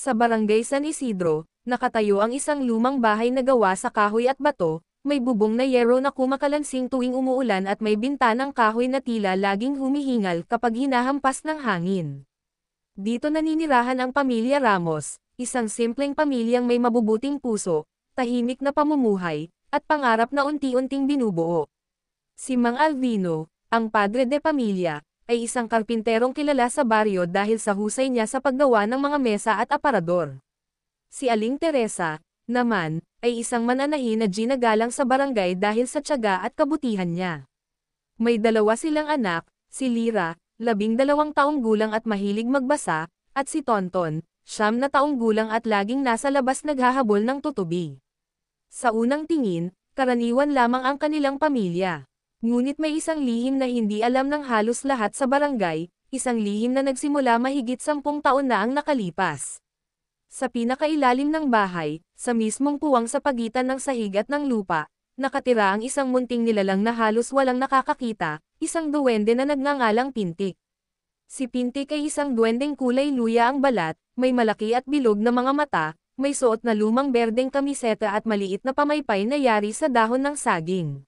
Sa barangay San Isidro, nakatayo ang isang lumang bahay na gawa sa kahoy at bato, may bubong na yero na kumakalansing tuwing umuulan at may bintanang kahoy na tila laging humihingal kapag hinahampas ng hangin. Dito naninirahan ang pamilya Ramos, isang simpleng pamilyang may mabubuting puso, tahimik na pamumuhay, at pangarap na unti-unting binubuo. Si Mang Alvino, ang padre de pamilya, ay isang karpinterong kilala sa baryo dahil sa husay niya sa paggawa ng mga mesa at aparador. Si Aling Teresa, naman, ay isang mananahi na ginagalang sa barangay dahil sa tiyaga at kabutihan niya. May dalawa silang anak, si Lira, 12 taong gulang at mahilig magbasa, at si Tonton, 9 taong gulang at laging nasa labas naghahabol ng tutubi. Sa unang tingin, karaniwan lamang ang kanilang pamilya. Ngunit may isang lihim na hindi alam ng halos lahat sa barangay, isang lihim na nagsimula mahigit 10 taon na ang nakalipas. Sa pinakailalim ng bahay, sa mismong puwang sa pagitan ng sahig at ng lupa, nakatira ang isang munting nilalang na halos walang nakakakita, isang duwende na nagngangalang Pintik. Si Pintik ay isang duwendeng kulay luya ang balat, may malaki at bilog na mga mata, may suot na lumang berdeng kamiseta at maliit na pamaypay na yari sa dahon ng saging.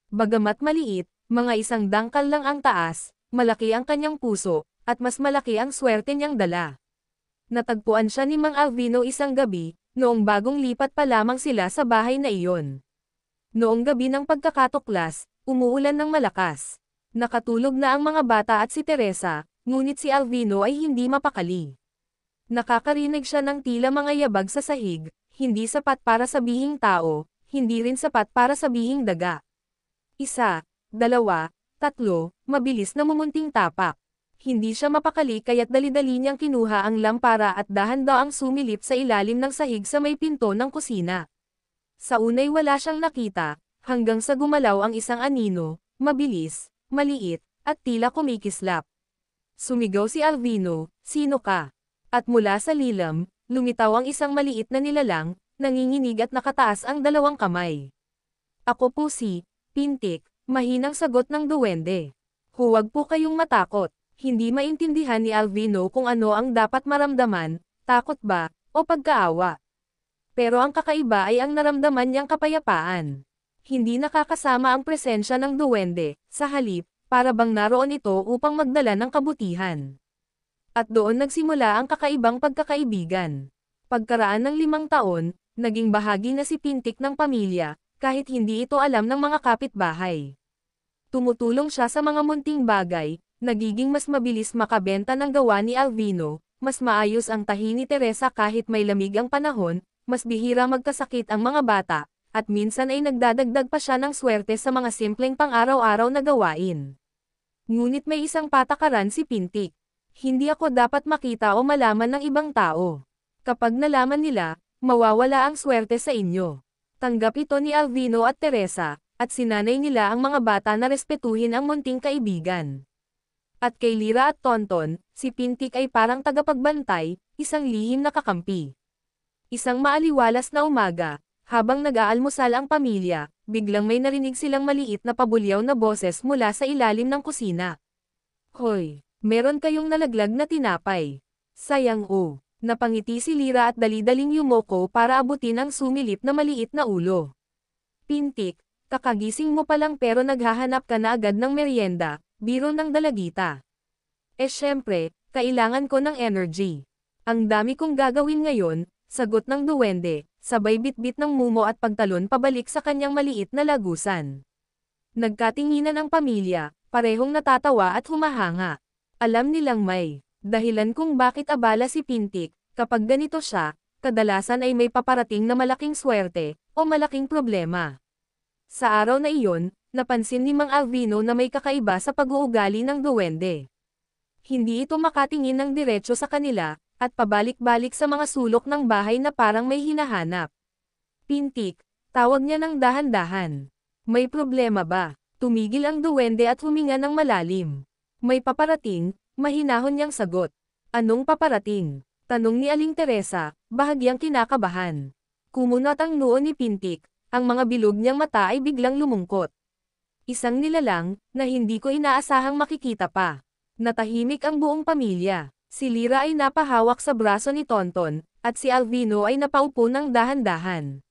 Bagamat maliit, mga isang dangkal lang ang taas, malaki ang kanyang puso, at mas malaki ang swerte niyang dala. Natagpuan siya ni Mang Alvino isang gabi, noong bagong lipat pa lamang sila sa bahay na iyon. Noong gabi ng pagkakatuklas, umuulan ng malakas. Nakatulog na ang mga bata at si Teresa, ngunit si Alvino ay hindi mapakali. Nakakarinig siya ng tila mga yabag sa sahig, hindi sapat para sabihing tao, hindi rin sapat para sabihing daga. 1, 2, 3, mabilis na mumunting tapak. Hindi siya mapakali kaya't dali-dali niyang kinuha ang lampara at dahan-daang sumilip sa ilalim ng sahig sa may pinto ng kusina. Sa unay wala siyang nakita, hanggang sa gumalaw ang isang anino, mabilis, maliit, at tila kumikislap. Sumigaw si Alvino, "Sino ka?" At mula sa lilam, lumitaw ang isang maliit na nilalang, nanginginig at nakataas ang 2 kamay. "Ako po si Pintik," mahinang sagot ng duwende. "Huwag po kayong matakot." Hindi maintindihan ni Alvino kung ano ang dapat maramdaman, takot ba, o pagkaawa. Pero ang kakaiba ay ang naramdaman niyang kapayapaan. Hindi nakakasama ang presensya ng duwende, sa halip, para bang naroon ito upang magdala ng kabutihan. At doon nagsimula ang kakaibang pagkakaibigan. Pagkaraan ng 5 taon, naging bahagi na si Pintik ng pamilya, kahit hindi ito alam ng mga kapitbahay. Tumutulong siya sa mga munting bagay, nagiging mas mabilis makabenta ng gawa ni Alvino, mas maayos ang tahi ni Teresa kahit may lamig ang panahon, mas bihira magkasakit ang mga bata, at minsan ay nagdadagdag pa siya ng swerte sa mga simpleng pang-araw-araw na gawain. Ngunit may isang patakaran si Pintik. Hindi ako dapat makita o malaman ng ibang tao. Kapag nalaman nila, mawawala ang swerte sa inyo. Tanggap ito ni Alvino at Teresa, at sinanay nila ang mga bata na respetuhin ang munting kaibigan. At kay Lira at Tonton, si Pintik ay parang tagapagbantay, isang lihim na kakampi. Isang maaliwalas na umaga, habang nag-aalmusal ang pamilya, biglang may narinig silang maliit na pabulyaw na boses mula sa ilalim ng kusina. "Hoy, meron kayong nalaglag na tinapay." "Sayang o." Napangiti si Lira at dali-daling yumoko para abutin ang sumilip na maliit na ulo. "Pintik, kakagising mo pa lang pero naghahanap ka na agad ng merienda," biro ng dalagita. Syempre, kailangan ko ng energy. Ang dami kong gagawin ngayon," sagot ng duwende, sabay bitbit ng mumo at pagtalon pabalik sa kanyang maliit na lagusan. Nagkatinginan ang pamilya, parehong natatawa at humahanga. Alam nilang may dahilan kung bakit abala si Pintik, kapag ganito siya, kadalasan ay may paparating na malaking swerte, o malaking problema. Sa araw na iyon, napansin ni Mang Alvino na may kakaiba sa pag-uugali ng duwende. Hindi ito makatingin ng diretso sa kanila, at pabalik-balik sa mga sulok ng bahay na parang may hinahanap. "Pintik," tawag niya ng dahan-dahan. "May problema ba?" Tumigil ang duwende at huminga ng malalim. "May paparating," mahinahon niyang sagot. "Anong paparating?" tanong ni Aling Teresa, bahagyang kinakabahan. Kumunat ang noo ni Pintik, ang mga bilog niyang mata ay biglang lumungkot. "Isang nilalang, na hindi ko inaasahang makikita pa." Natahimik ang buong pamilya. Si Lyra ay napahawak sa braso ni Tonton, at si Alvino ay napaupo ng dahan-dahan.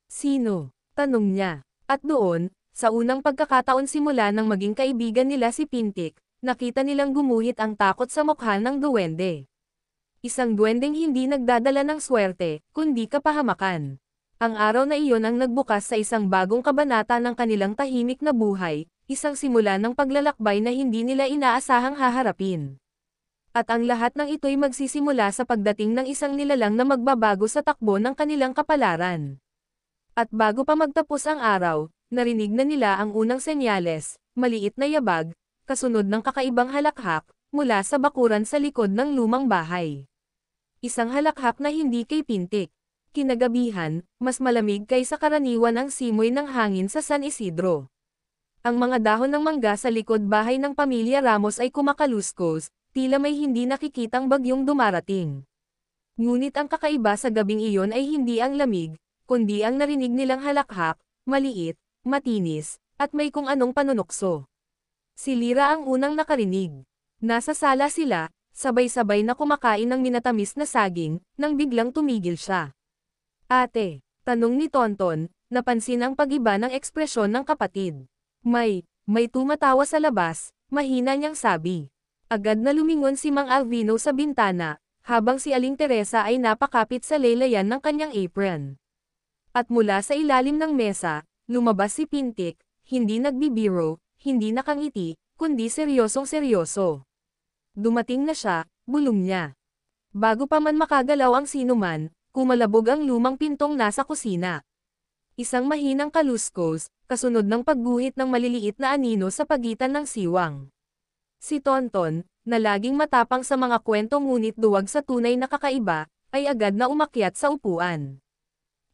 Sino? Tanong niya. At doon, sa unang pagkakataon simula nang maging kaibigan nila si Pintik, nakita nilang gumuhit ang takot sa mukha ng duwende. Isang duwendeng hindi nagdadala ng swerte, kundi kapahamakan. Ang araw na iyon ang nagbukas sa isang bagong kabanata ng kanilang tahimik na buhay, isang simula ng paglalakbay na hindi nila inaasahang haharapin. At ang lahat ng ito'y magsisimula sa pagdating ng isang nilalang na magbabago sa takbo ng kanilang kapalaran. At bago pa magtapos ang araw, narinig na nila ang unang senyales, maliit na yabag, kasunod ng kakaibang halakhak, mula sa bakuran sa likod ng lumang bahay. Isang halakhak na hindi kay Pintik. Kinagabihan, mas malamig kaysa karaniwan ang simoy ng hangin sa San Isidro. Ang mga dahon ng mangga sa likod bahay ng pamilya Ramos ay kumakaluskos, tila may hindi nakikitang bagyong dumarating. Ngunit ang kakaiba sa gabing iyon ay hindi ang lamig, kundi ang narinig nilang halakhak, maliit, matinis, at may kung anong panunokso. Si Lyra ang unang nakarinig. Nasa sala sila, sabay-sabay na kumakain ng minatamis na saging, nang biglang tumigil siya. Ate, tanong ni Tonton, napansin ang pag-iba ng ekspresyon ng kapatid. May tumatawa sa labas, mahina niyang sabi. Agad na lumingon si Mang Alvino sa bintana, habang si Aling Teresa ay napakapit sa laylayan ng kanyang apron. At mula sa ilalim ng mesa, lumabas si Pintik, hindi nagbibiro, hindi nakangiti, kundi seryosong-seryoso. Dumating na siya, bulong niya. Bago pa man makagalaw ang sinuman, kumalabog ang lumang pintong nasa kusina. Isang mahinang kaluskos, kasunod ng pagguhit ng maliliit na anino sa pagitan ng siwang. Si Tonton, na laging matapang sa mga kwento ngunit duwag sa tunay na kakaiba, ay agad na umakyat sa upuan.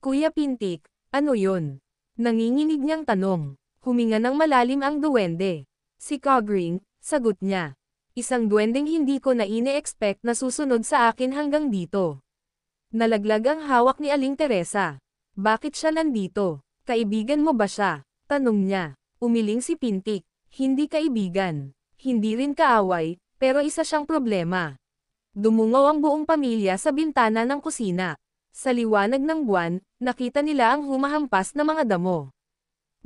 Kuya Pintik, ano yun? Nanginginig niyang tanong. Huminga ng malalim ang duwende. Si Cogring, sagot niya. Isang duwendeng hindi ko na ine-expect na susunod sa akin hanggang dito. Nalaglag ang hawak ni Aling Teresa. Bakit siya nandito? Kaibigan mo ba siya? Tanong niya. Umiling si Pintik. Hindi kaibigan. Hindi rin kaaway, pero isa siyang problema. Dumungaw ang buong pamilya sa bintana ng kusina. Sa liwanag ng buwan, nakita nila ang humahampas na mga damo.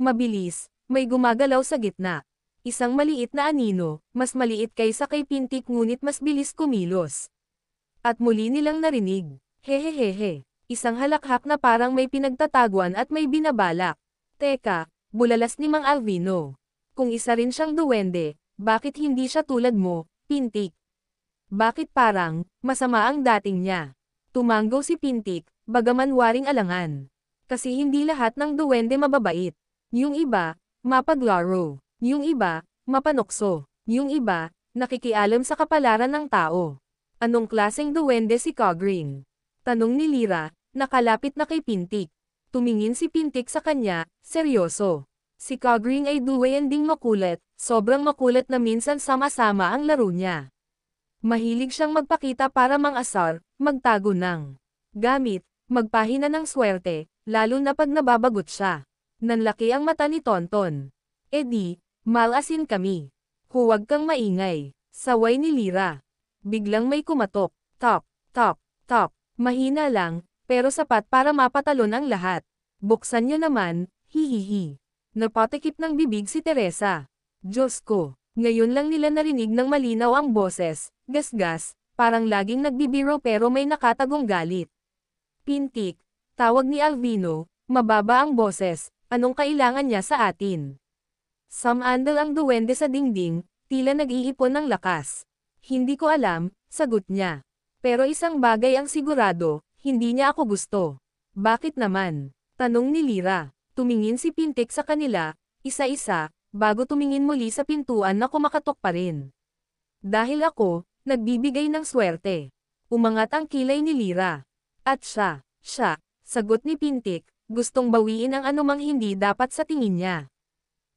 Mabilis, may gumagalaw sa gitna. Isang maliit na anino, mas maliit kaysa kay Pintik ngunit mas bilis kumilos. At muli nilang narinig, hehehehe, isang halakhak na parang may pinagtataguan at may binabalak. Teka, bulalas ni Mang Alvino. Kung isa rin siyang duwende, bakit hindi siya tulad mo, Pintik? Bakit parang, masama ang dating niya? Tumanggaw si Pintik, bagaman waring alangan. Kasi hindi lahat ng duwende mababait. Yung iba, mapaglaro. Yung iba, mapanokso. Yung iba, nakikialam sa kapalaran ng tao. Anong klaseng duwende si Cogring? Tanong ni Lyra, nakalapit na kay Pintik. Tumingin si Pintik sa kanya, seryoso. Si Cogring ay duwending makulit, sobrang makulit na minsan sama-sama ang laro niya. Mahilig siyang magpakita para mang-asar, magtago ng gamit, magpahina ng swerte, lalo na pag nababagot siya. Nanlaki ang mata ni Tonton. Di, malasin kami. Huwag kang maingay, saway ni Lyra. Biglang may kumatok, top, top, top, mahina lang, pero sapat para mapatalon ang lahat. Buksan niyo naman, hihihi. Napatikip ng bibig si Teresa. Diyos ko, ngayon lang nila narinig ng malinaw ang boses, gasgas, parang laging nagbibiro pero may nakatagong galit. Pintik, tawag ni Alvino, mababa ang boses, anong kailangan niya sa atin? Samandal ang duwende sa dingding, tila nag-iipon ng lakas. Hindi ko alam, sagot niya. Pero isang bagay ang sigurado, hindi niya ako gusto. Bakit naman? Tanong ni Lyra. Tumingin si Pintik sa kanila, isa-isa, bago tumingin muli sa pintuan na kumakatok pa rin. Dahil ako, nagbibigay ng swerte. Umangat ang kilay ni Lyra. At siya, sagot ni Pintik, gustong bawiin ang anumang hindi dapat sa tingin niya.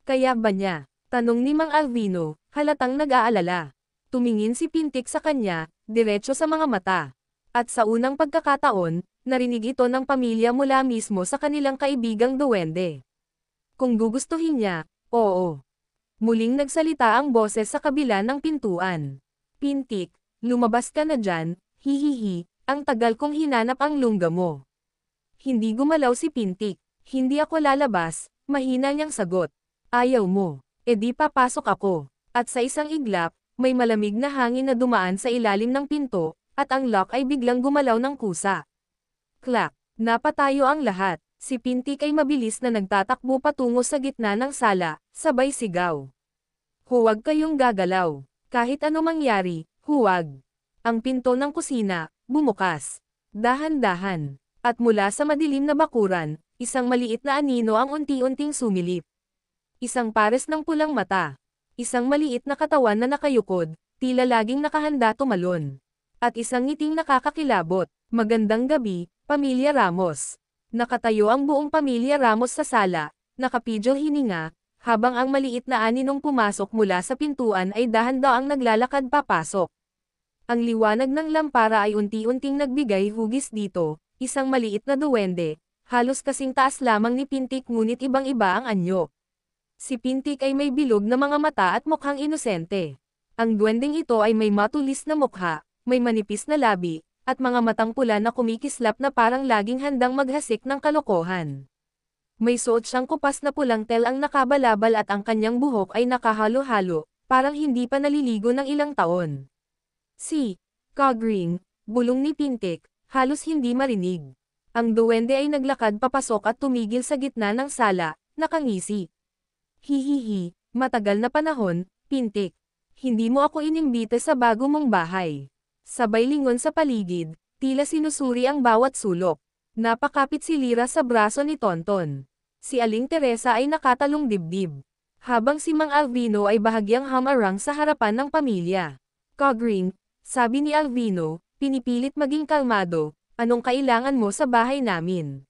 Kaya ba niya? Tanong ni Mang Alvino, halatang nag-aalala. Tumingin si Pintik sa kanya, diretso sa mga mata. At sa unang pagkakataon, narinig ito ng pamilya mula mismo sa kanilang kaibigang duwende. Kung gugustuhin niya, oo. Muling nagsalita ang boses sa kabila ng pintuan. Pintik, lumabas ka na dyan, hihihi, ang tagal kong hinanap ang lungga mo. Hindi gumalaw si Pintik. Hindi ako lalabas, mahina niyang sagot. Ayaw mo, edi papasok ako. At sa isang iglap, may malamig na hangin na dumaan sa ilalim ng pinto, at ang lock ay biglang gumalaw ng kusa. Clack! Napatayo ang lahat. Si Pintik ay mabilis na nagtatakbo patungo sa gitna ng sala, sabay sigaw. Huwag kayong gagalaw. Kahit ano mangyari, huwag. Ang pinto ng kusina, bumukas. Dahan-dahan. At mula sa madilim na bakuran, isang maliit na anino ang unti-unting sumilip. Isang pares ng pulang mata. Isang maliit na katawan na nakayukod, tila laging nakahanda tumalon. At isang ngiting nakakakilabot. Magandang gabi, Pamilya Ramos. Nakatayo ang buong Pamilya Ramos sa sala, nakapidyo hininga, habang ang maliit na aninong pumasok mula sa pintuan ay dahan-daang naglalakad papasok. Ang liwanag ng lampara ay unti-unting nagbigay hugis dito, isang maliit na duwende, halos kasing taas lamang ni Pintik ngunit ibang-iba ang anyo. Si Pintik ay may bilog na mga mata at mukhang inosente. Ang duwendeng ito ay may matulis na mukha, may manipis na labi, at mga matang pula na kumikislap na parang laging handang maghasik ng kalokohan. May suot siyang kupas na pulang tel ang nakabalabal at ang kanyang buhok ay nakahalo-halo, parang hindi pa naliligo ng ilang taon. Si Cogring, bulong ni Pintik, halos hindi marinig. Ang duwende ay naglakad papasok at tumigil sa gitna ng sala, nakangisi. Hihihi, matagal na panahon, Pintik. Hindi mo ako inimbite sa bago mong bahay. Sabay lingon sa paligid, tila sinusuri ang bawat sulok. Napakapit si Lyra sa braso ni Tonton. Si Aling Teresa ay nakatalong dibdib. Habang si Mang Alvino ay bahagyang hamarang sa harapan ng pamilya. Cogring, sabi ni Alvino, pinipilit maging kalmado, anong kailangan mo sa bahay namin?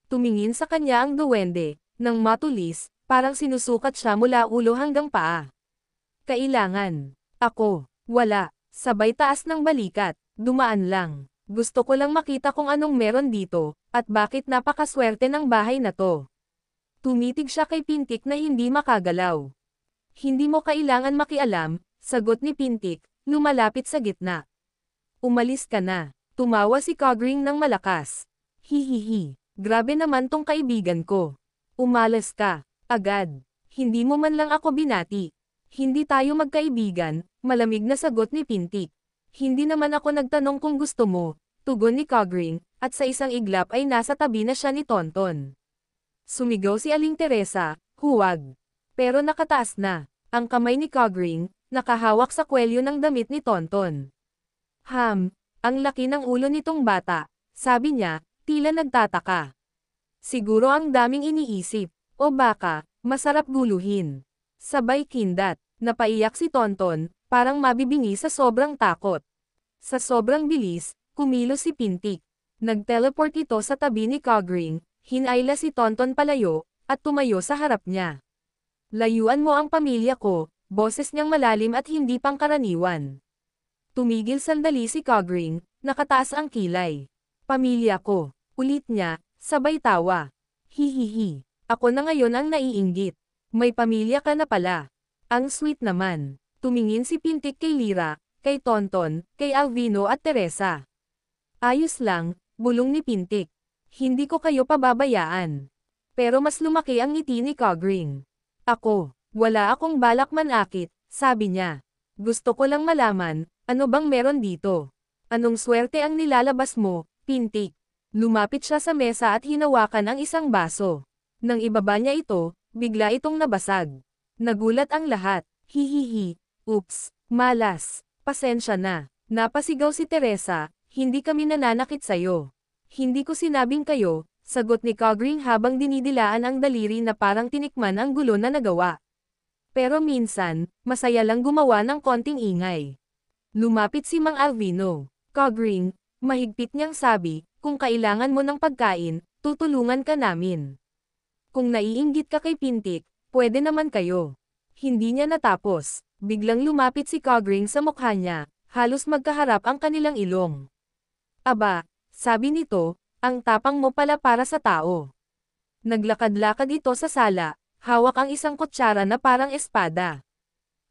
Tumingin sa kanya ang duwende, nang matulis, parang sinusukat siya mula ulo hanggang paa. Kailangan. Ako. Wala. Sabay taas ng balikat. Dumaan lang. Gusto ko lang makita kung anong meron dito, at bakit napakaswerte ng bahay na to. Tumitig siya kay Pintik na hindi makagalaw. Hindi mo kailangan makialam, sagot ni Pintik, lumalapit sa gitna. Umalis ka na. Tumawa si Cogring ng malakas. Hihihi. Grabe naman tong kaibigan ko. Umalis ka. Agad. Hindi mo man lang ako binati. Hindi tayo magkaibigan, malamig na sagot ni Pintik. Hindi naman ako nagtanong kung gusto mo, tugon ni Cogring, at sa isang iglap ay nasa tabi na siya ni Tonton. Sumigaw si Aling Teresa, huwag. Pero nakataas na, ang kamay ni Cogring, nakahawak sa kwelyo ng damit ni Tonton. Ang laki ng ulo nitong bata, sabi niya, tila nagtataka. Siguro ang daming iniisip, o baka, masarap guluhin. Sabay kindat, napaiyak si Tonton, parang mabibingi sa sobrang takot. Sa sobrang bilis, kumilos si Pintik. Nag-teleport ito sa tabi ni Cogring, hinayla si Tonton palayo, at tumayo sa harap niya. Layuan mo ang pamilya ko, boses niyang malalim at hindi pangkaraniwan. Tumigil sandali si Cogring, nakataas ang kilay. Pamilya ko, ulit niya, sabay tawa. Hihihi, ako na ngayon ang naiinggit. May pamilya ka na pala. Ang sweet naman. Tumingin si Pintik kay Lyra, kay Tonton, kay Alvino at Teresa. Ayos lang, bulong ni Pintik. Hindi ko kayo pababayaan. Pero mas lumaki ang ngiti ni Cogring. Ako, wala akong balak manakit, sabi niya. Gusto ko lang malaman, ano bang meron dito? Anong swerte ang nilalabas mo, Pintik? Lumapit siya sa mesa at hinawakan ang isang baso. Nang ibaba niya ito, bigla itong nabasag. Nagulat ang lahat. Hihihi. Oops, malas. Pasensya na. Napasigaw si Teresa, hindi kami nananakit sayo. Hindi ko sinabing kayo, sagot ni Cogring habang dinidilaan ang daliri na parang tinikman ang gulo na nagawa. Pero minsan, masaya lang gumawa ng konting ingay. Lumapit si Mang Alvino. Cogring, mahigpit niyang sabi, kung kailangan mo ng pagkain, tutulungan ka namin. Kung naiinggit ka kay Pintik, pwede naman kayo. Hindi niya natapos. Biglang lumapit si Cogring sa mukha niya, halos magkaharap ang kanilang ilong. Aba, sabi nito, ang tapang mo pala para sa tao. Naglakad-lakad ito sa sala, hawak ang isang kutsara na parang espada.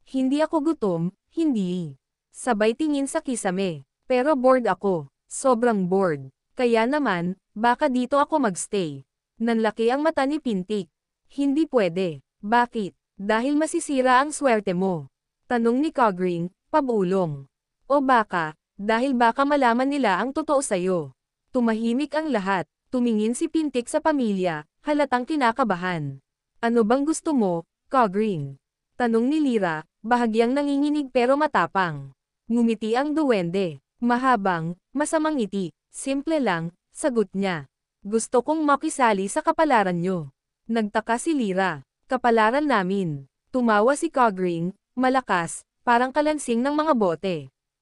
Hindi ako gutom, hindi. Sabay tingin sa kisame. Pero bored ako. Sobrang bored. Kaya naman, baka dito ako magstay. Nanlaki ang mata ni Pintik. Hindi pwede. Bakit? Dahil masisira ang swerte mo. Tanong ni Cogring, pabulong. O baka, dahil baka malaman nila ang totoo sa'yo. Tumahimik ang lahat. Tumingin si Pintik sa pamilya, halatang kinakabahan. Ano bang gusto mo, Cogring? Tanong ni Lyra, bahagyang nanginginig pero matapang. Ngumiti ang duwende. Mahabang, masamang ngiti. Simple lang, sagot niya. Gusto kong makisali sa kapalaran nyo. Nagtaka si Lyra. Kapalaran namin. Tumawa si Cogring, malakas, parang kalansing ng mga bote.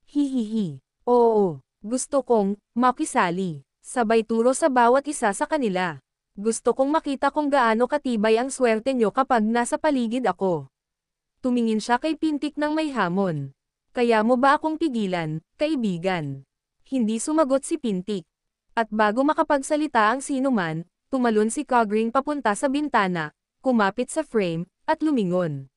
Hihihi. Oo, gusto kong makisali. Sabay turo sa bawat isa sa kanila. Gusto kong makita kung gaano katibay ang swerte nyo kapag nasa paligid ako. Tumingin siya kay Pintik ng may hamon. Kaya mo ba akong pigilan, kaibigan? Hindi sumagot si Pintik. At bago makapagsalita ang sinuman, tumalon si Cogring papunta sa bintana, kumapit sa frame, at lumingon.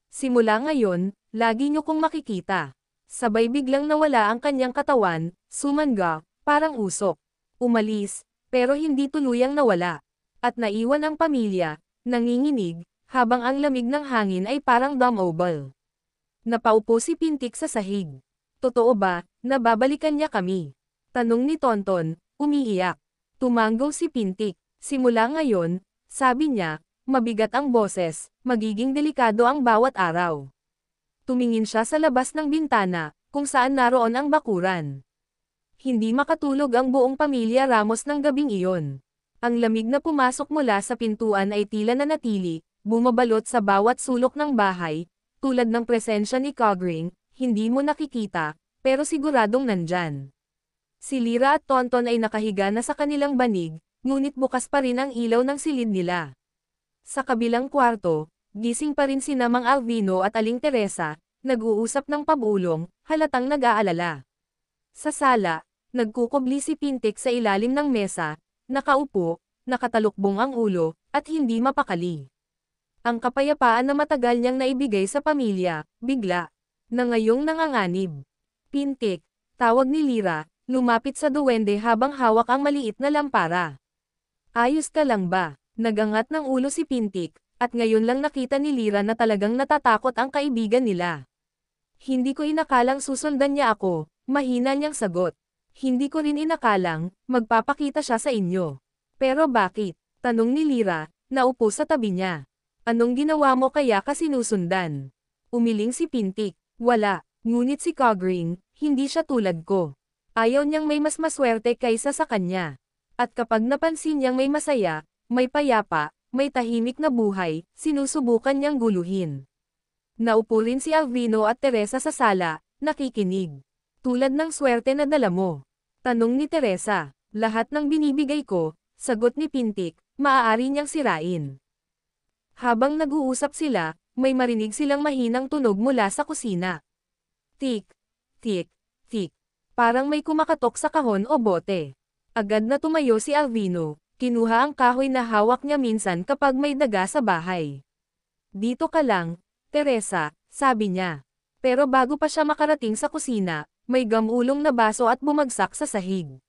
Simula ngayon, lagi niyo kong makikita. Sabay biglang nawala ang kanyang katawan, sumanga, parang usok. Umalis, pero hindi tuluyang nawala. At naiwan ang pamilya, nanginginig, habang ang lamig ng hangin ay parang dumb-oval. Napaupo si Pintik sa sahig. Totoo ba, nababalikan niya kami? Tanong ni Tonton, umiiyak. Tumanggaw si Pintik. Simula ngayon, sabi niya, mabigat ang boses, magiging delikado ang bawat araw. Tumingin siya sa labas ng bintana, kung saan naroon ang bakuran. Hindi makatulog ang buong pamilya Ramos ng gabing iyon. Ang lamig na pumasok mula sa pintuan ay tila nanatili, bumabalot sa bawat sulok ng bahay, tulad ng presensya ni Cogring, hindi mo nakikita, pero siguradong nandyan. Si Lyra at Tonton ay nakahiga na sa kanilang banig, ngunit bukas pa rin ang ilaw ng silid nila. Sa kabilang kwarto, gising pa rin si Mang Alvino at Aling Teresa, nag-uusap ng pabulong, halatang nag-aalala. Sa sala, nagkukubli si Pintik sa ilalim ng mesa, nakaupo, nakatalukbong ang ulo, at hindi mapakali. Ang kapayapaan na matagal niyang naibigay sa pamilya, bigla, na ngayong nanganganib. Pintik, tawag ni Lyra, lumapit sa duwende habang hawak ang maliit na lampara. Ayos ka lang ba? Nagangat ng ulo si Pintik, at ngayon lang nakita ni Lyra na talagang natatakot ang kaibigan nila. Hindi ko inakalang susundan niya ako, mahina niyang sagot. Hindi ko rin inakalang, magpapakita siya sa inyo. Pero bakit? Tanong ni Lyra, naupo sa tabi niya. Anong ginawa mo kaya ka sinusundan? Umiling si Pintik, wala, ngunit si Cogring, hindi siya tulad ko. Ayaw niyang may mas maswerte kaysa sa kanya. At kapag napansin niyang may masaya, may payapa, may tahimik na buhay, sinusubukan niyang guluhin. Naupo rin si Alvino at Teresa sa sala, nakikinig. Tulad ng swerte na dala mo. Tanong ni Teresa, lahat ng binibigay ko, sagot ni Pintik, maaari niyang sirain. Habang nag-uusap sila, may marinig silang mahinang tunog mula sa kusina. Tik, tik, tik. Parang may kumakatok sa kahon o bote. Agad na tumayo si Alvino, kinuha ang kahoy na hawak niya minsan kapag may daga sa bahay. Dito ka lang, Teresa, sabi niya. Pero bago pa siya makarating sa kusina, may gamulong na baso at bumagsak sa sahig.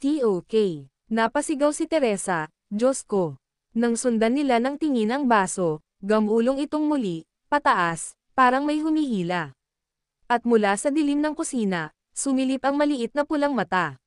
TOK. Napasigaw si Teresa, Diyos ko. Nang sundan nila ng tingin ang baso, gamulong itong muli, pataas, parang may humihila. At mula sa dilim ng kusina, sumilip ang maliit na pulang mata.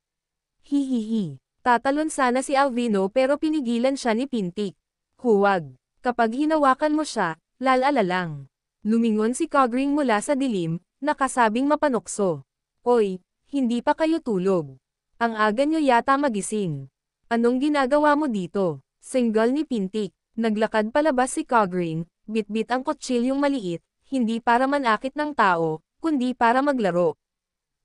Hihihi. Tatalon sana si Alvino pero pinigilan siya ni Pintik. Huwag. Kapag hinawakan mo siya, lalala lang. Lumingon si Cogring mula sa dilim, nakasabing mapanokso. Oy, hindi pa kayo tulog. Ang aga nyo yata magising. Anong ginagawa mo dito? Singgal ni Pintik. Naglakad palabas si Cogring, bitbit ang kutsilyong maliit, hindi para manakit ng tao, kundi para maglaro.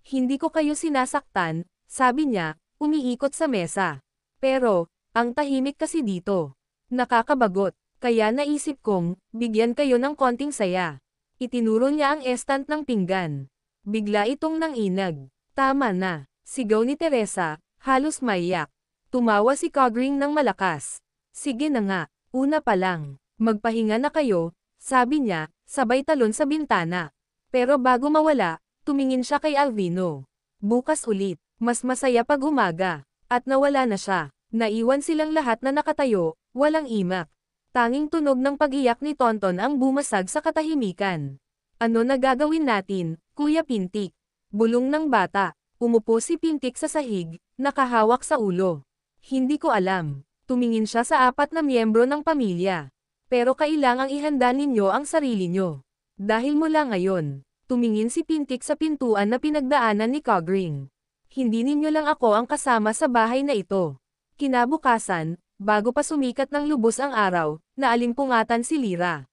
Hindi ko kayo sinasaktan, sabi niya, umiikot sa mesa. Pero, ang tahimik kasi dito. Nakakabagot, kaya naisip kong, bigyan kayo ng konting saya. Itinuro niya ang estant ng pinggan. Bigla itong nanginag. Tama na, sigaw ni Teresa, halos maiyak. Tumawa si Cogring ng malakas. Sige na nga, una pa lang, magpahinga na kayo, sabi niya, sabay talon sa bintana. Pero bago mawala, Tumingin siya kay Alvino. Bukas ulit, mas masaya pag umaga. At nawala na siya. Naiwan silang lahat na nakatayo, walang imak. Tanging tunog ng pag-iyak ni Tonton ang bumasag sa katahimikan. Ano na gagawin natin, Kuya Pintik? Bulong ng bata. Umupo si Pintik sa sahig, nakahawak sa ulo. Hindi ko alam. Tumingin siya sa 4 na miyembro ng pamilya. Pero kailangang ihanda ninyo ang sarili nyo. Dahil mula ngayon, tumingin si Pintik sa pintuan na pinagdaanan ni Cogring. Hindi ninyo lang ako ang kasama sa bahay na ito. Kinabukasan, bago pa sumikat ng lubos ang araw, naalimpungatan si Lyra.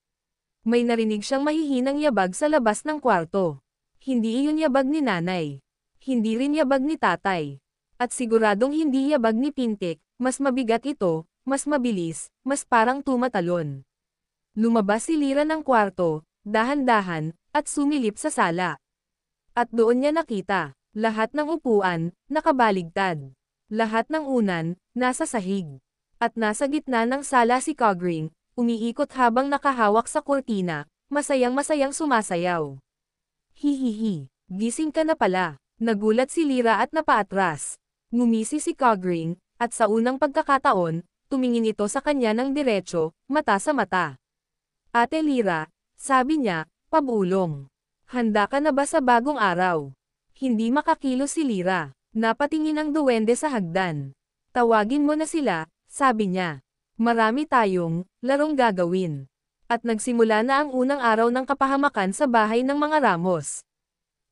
May narinig siyang mahihinang yabag sa labas ng kwarto. Hindi iyon yabag ni nanay. Hindi rin yabag ni tatay. At siguradong hindi yabag ni Pintik, mas mabigat ito, mas mabilis, mas parang tumatalon. Lumabas si Lyra ng kwarto, dahan-dahan, at sumilip sa sala. At doon niya nakita, lahat ng upuan, nakabaligtad. Lahat ng unan, nasa sahig. At nasa gitna ng sala si Cogring, umiikot habang nakahawak sa kurtina, masayang-masayang sumasayaw. Hihihi, gising ka na pala. Nagulat si Lyra at napaatras. Ngumisi si Cogring, at sa unang pagkakataon, tumingin ito sa kanya ng diretso, mata sa mata. Ate Lyra, sabi niya, pabulong. Handa ka na ba sa bagong araw? Hindi makakilos si Lyra. Napatingin ang duwende sa hagdan. Tawagin mo na sila, sabi niya. Marami tayong larong gagawin. At nagsimula na ang unang araw ng kapahamakan sa bahay ng mga Ramos.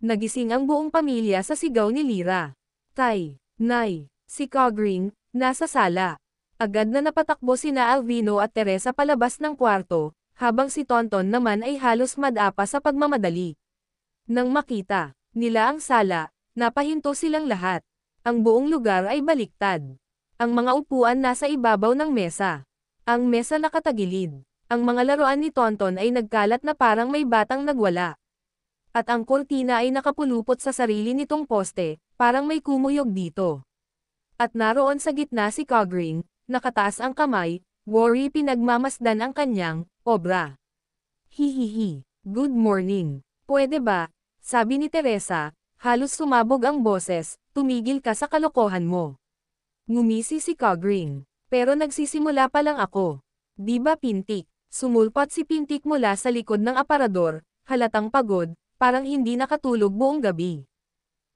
Nagising ang buong pamilya sa sigaw ni Lyra. Tay, Nay, si Cogring, nasa sala. Agad na napatakbo sina Alvino at Teresa palabas ng kwarto, habang si Tonton naman ay halos madapa sa pagmamadali. Nang makita nila ang sala, napahinto silang lahat. Ang buong lugar ay baliktad. Ang mga upuan nasa ibabaw ng mesa. Ang mesa nakatagilid. Ang mga laruan ni Tonton ay nagkalat na parang may batang nagwala. At ang kurtina ay nakapulupot sa sarili nitong poste, parang may kumuyog dito. At naroon sa gitna si Cogring, nakataas ang kamay, worry pinagmamasdan ang kanyang obra. Hihihi, good morning. Pwede ba? Sabi ni Teresa, halos sumabog ang boses, tumigil ka sa kalokohan mo. Ngumisi si Cogring. Pero nagsisimula pa lang ako. Di ba Pintik? Sumulpat si Pintik mula sa likod ng aparador, halatang pagod, parang hindi nakatulog buong gabi.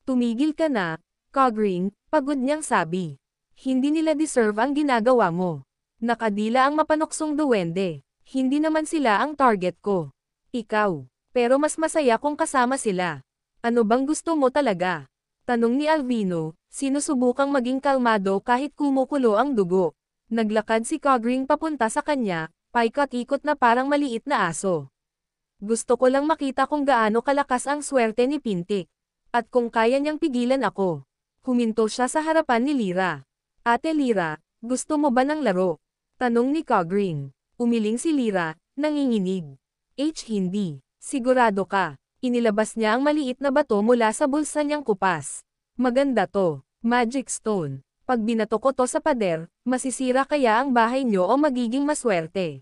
Tumigil ka na, Cogring, pagod niyang sabi. Hindi nila deserve ang ginagawa mo. Nakadila ang mapanuksong duwende. Hindi naman sila ang target ko. Ikaw. Pero mas masaya kung kasama sila. Ano bang gusto mo talaga? Tanong ni Alvino, sinusubukang maging kalmado kahit kumukulo ang dugo. Naglakad si Cogring papunta sa kanya, paikot-ikot na parang maliit na aso. Gusto ko lang makita kung gaano kalakas ang swerte ni Pintik. At kung kaya niyang pigilan ako. Huminto siya sa harapan ni Lyra. Ate Lyra, gusto mo ba ng laro? Tanong ni Cogring. Umiling si Lyra, nanginginig. Hindi. Sigurado ka. Inilabas niya ang maliit na bato mula sa bulsa niyang kupas. Maganda to. Magic stone. Pag binato ko to sa pader, masisira kaya ang bahay niyo o magiging maswerte.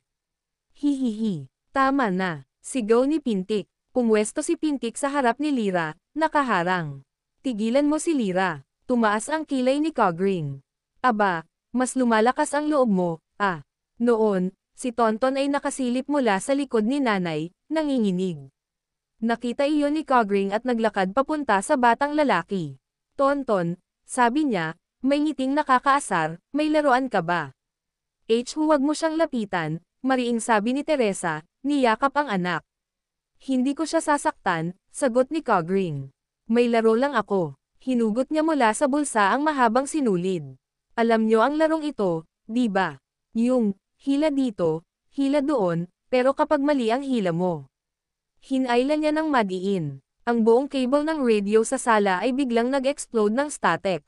Hihihi. Tama na. Sigaw ni Pintik. Pumwesto si Pintik sa harap ni Lyra, nakaharang. Tigilan mo si Lyra. Tumaas ang kilay ni Cogring. Aba, mas lumalakas ang loob mo, ah. Noon, si Tonton ay nakasilip mula sa likod ni nanay, nanginginig. Nakita iyon ni Cogring at naglakad papunta sa batang lalaki. Tonton, sabi niya, may ngiting nakakaasar, may laruan ka ba? Huwag mo siyang lapitan, mariing sabi ni Teresa, niyakap ang anak. Hindi ko siya sasaktan, sagot ni Cogring. May laro lang ako. Hinugot niya mula sa bulsa ang mahabang sinulid. Alam niyo ang larong ito, di ba? Yung, hila dito, hila doon, pero kapag mali ang hila mo. Hinailan niya ng madiin. Ang buong cable ng radio sa sala ay biglang nag-explode ng static.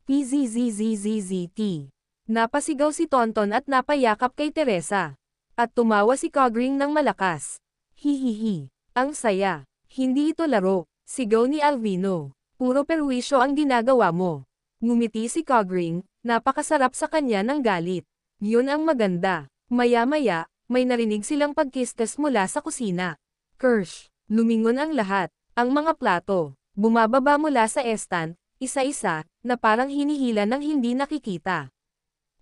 PZZZZZT. Napasigaw si Tonton at napayakap kay Teresa. At tumawa si Cogring ng malakas. Hihihi. Ang saya. Hindi ito laro. Sigaw ni Alvino. Puro perwisyo ang ginagawa mo. Ngumiti si Cogring, napakasarap sa kanya ng galit. Yun ang maganda. Maya-maya, may narinig silang pagkistes mula sa kusina. Kirsch. Lumingon ang lahat. Ang mga plato, bumababa mula sa stand, isa-isa, na parang hinihila ng hindi nakikita.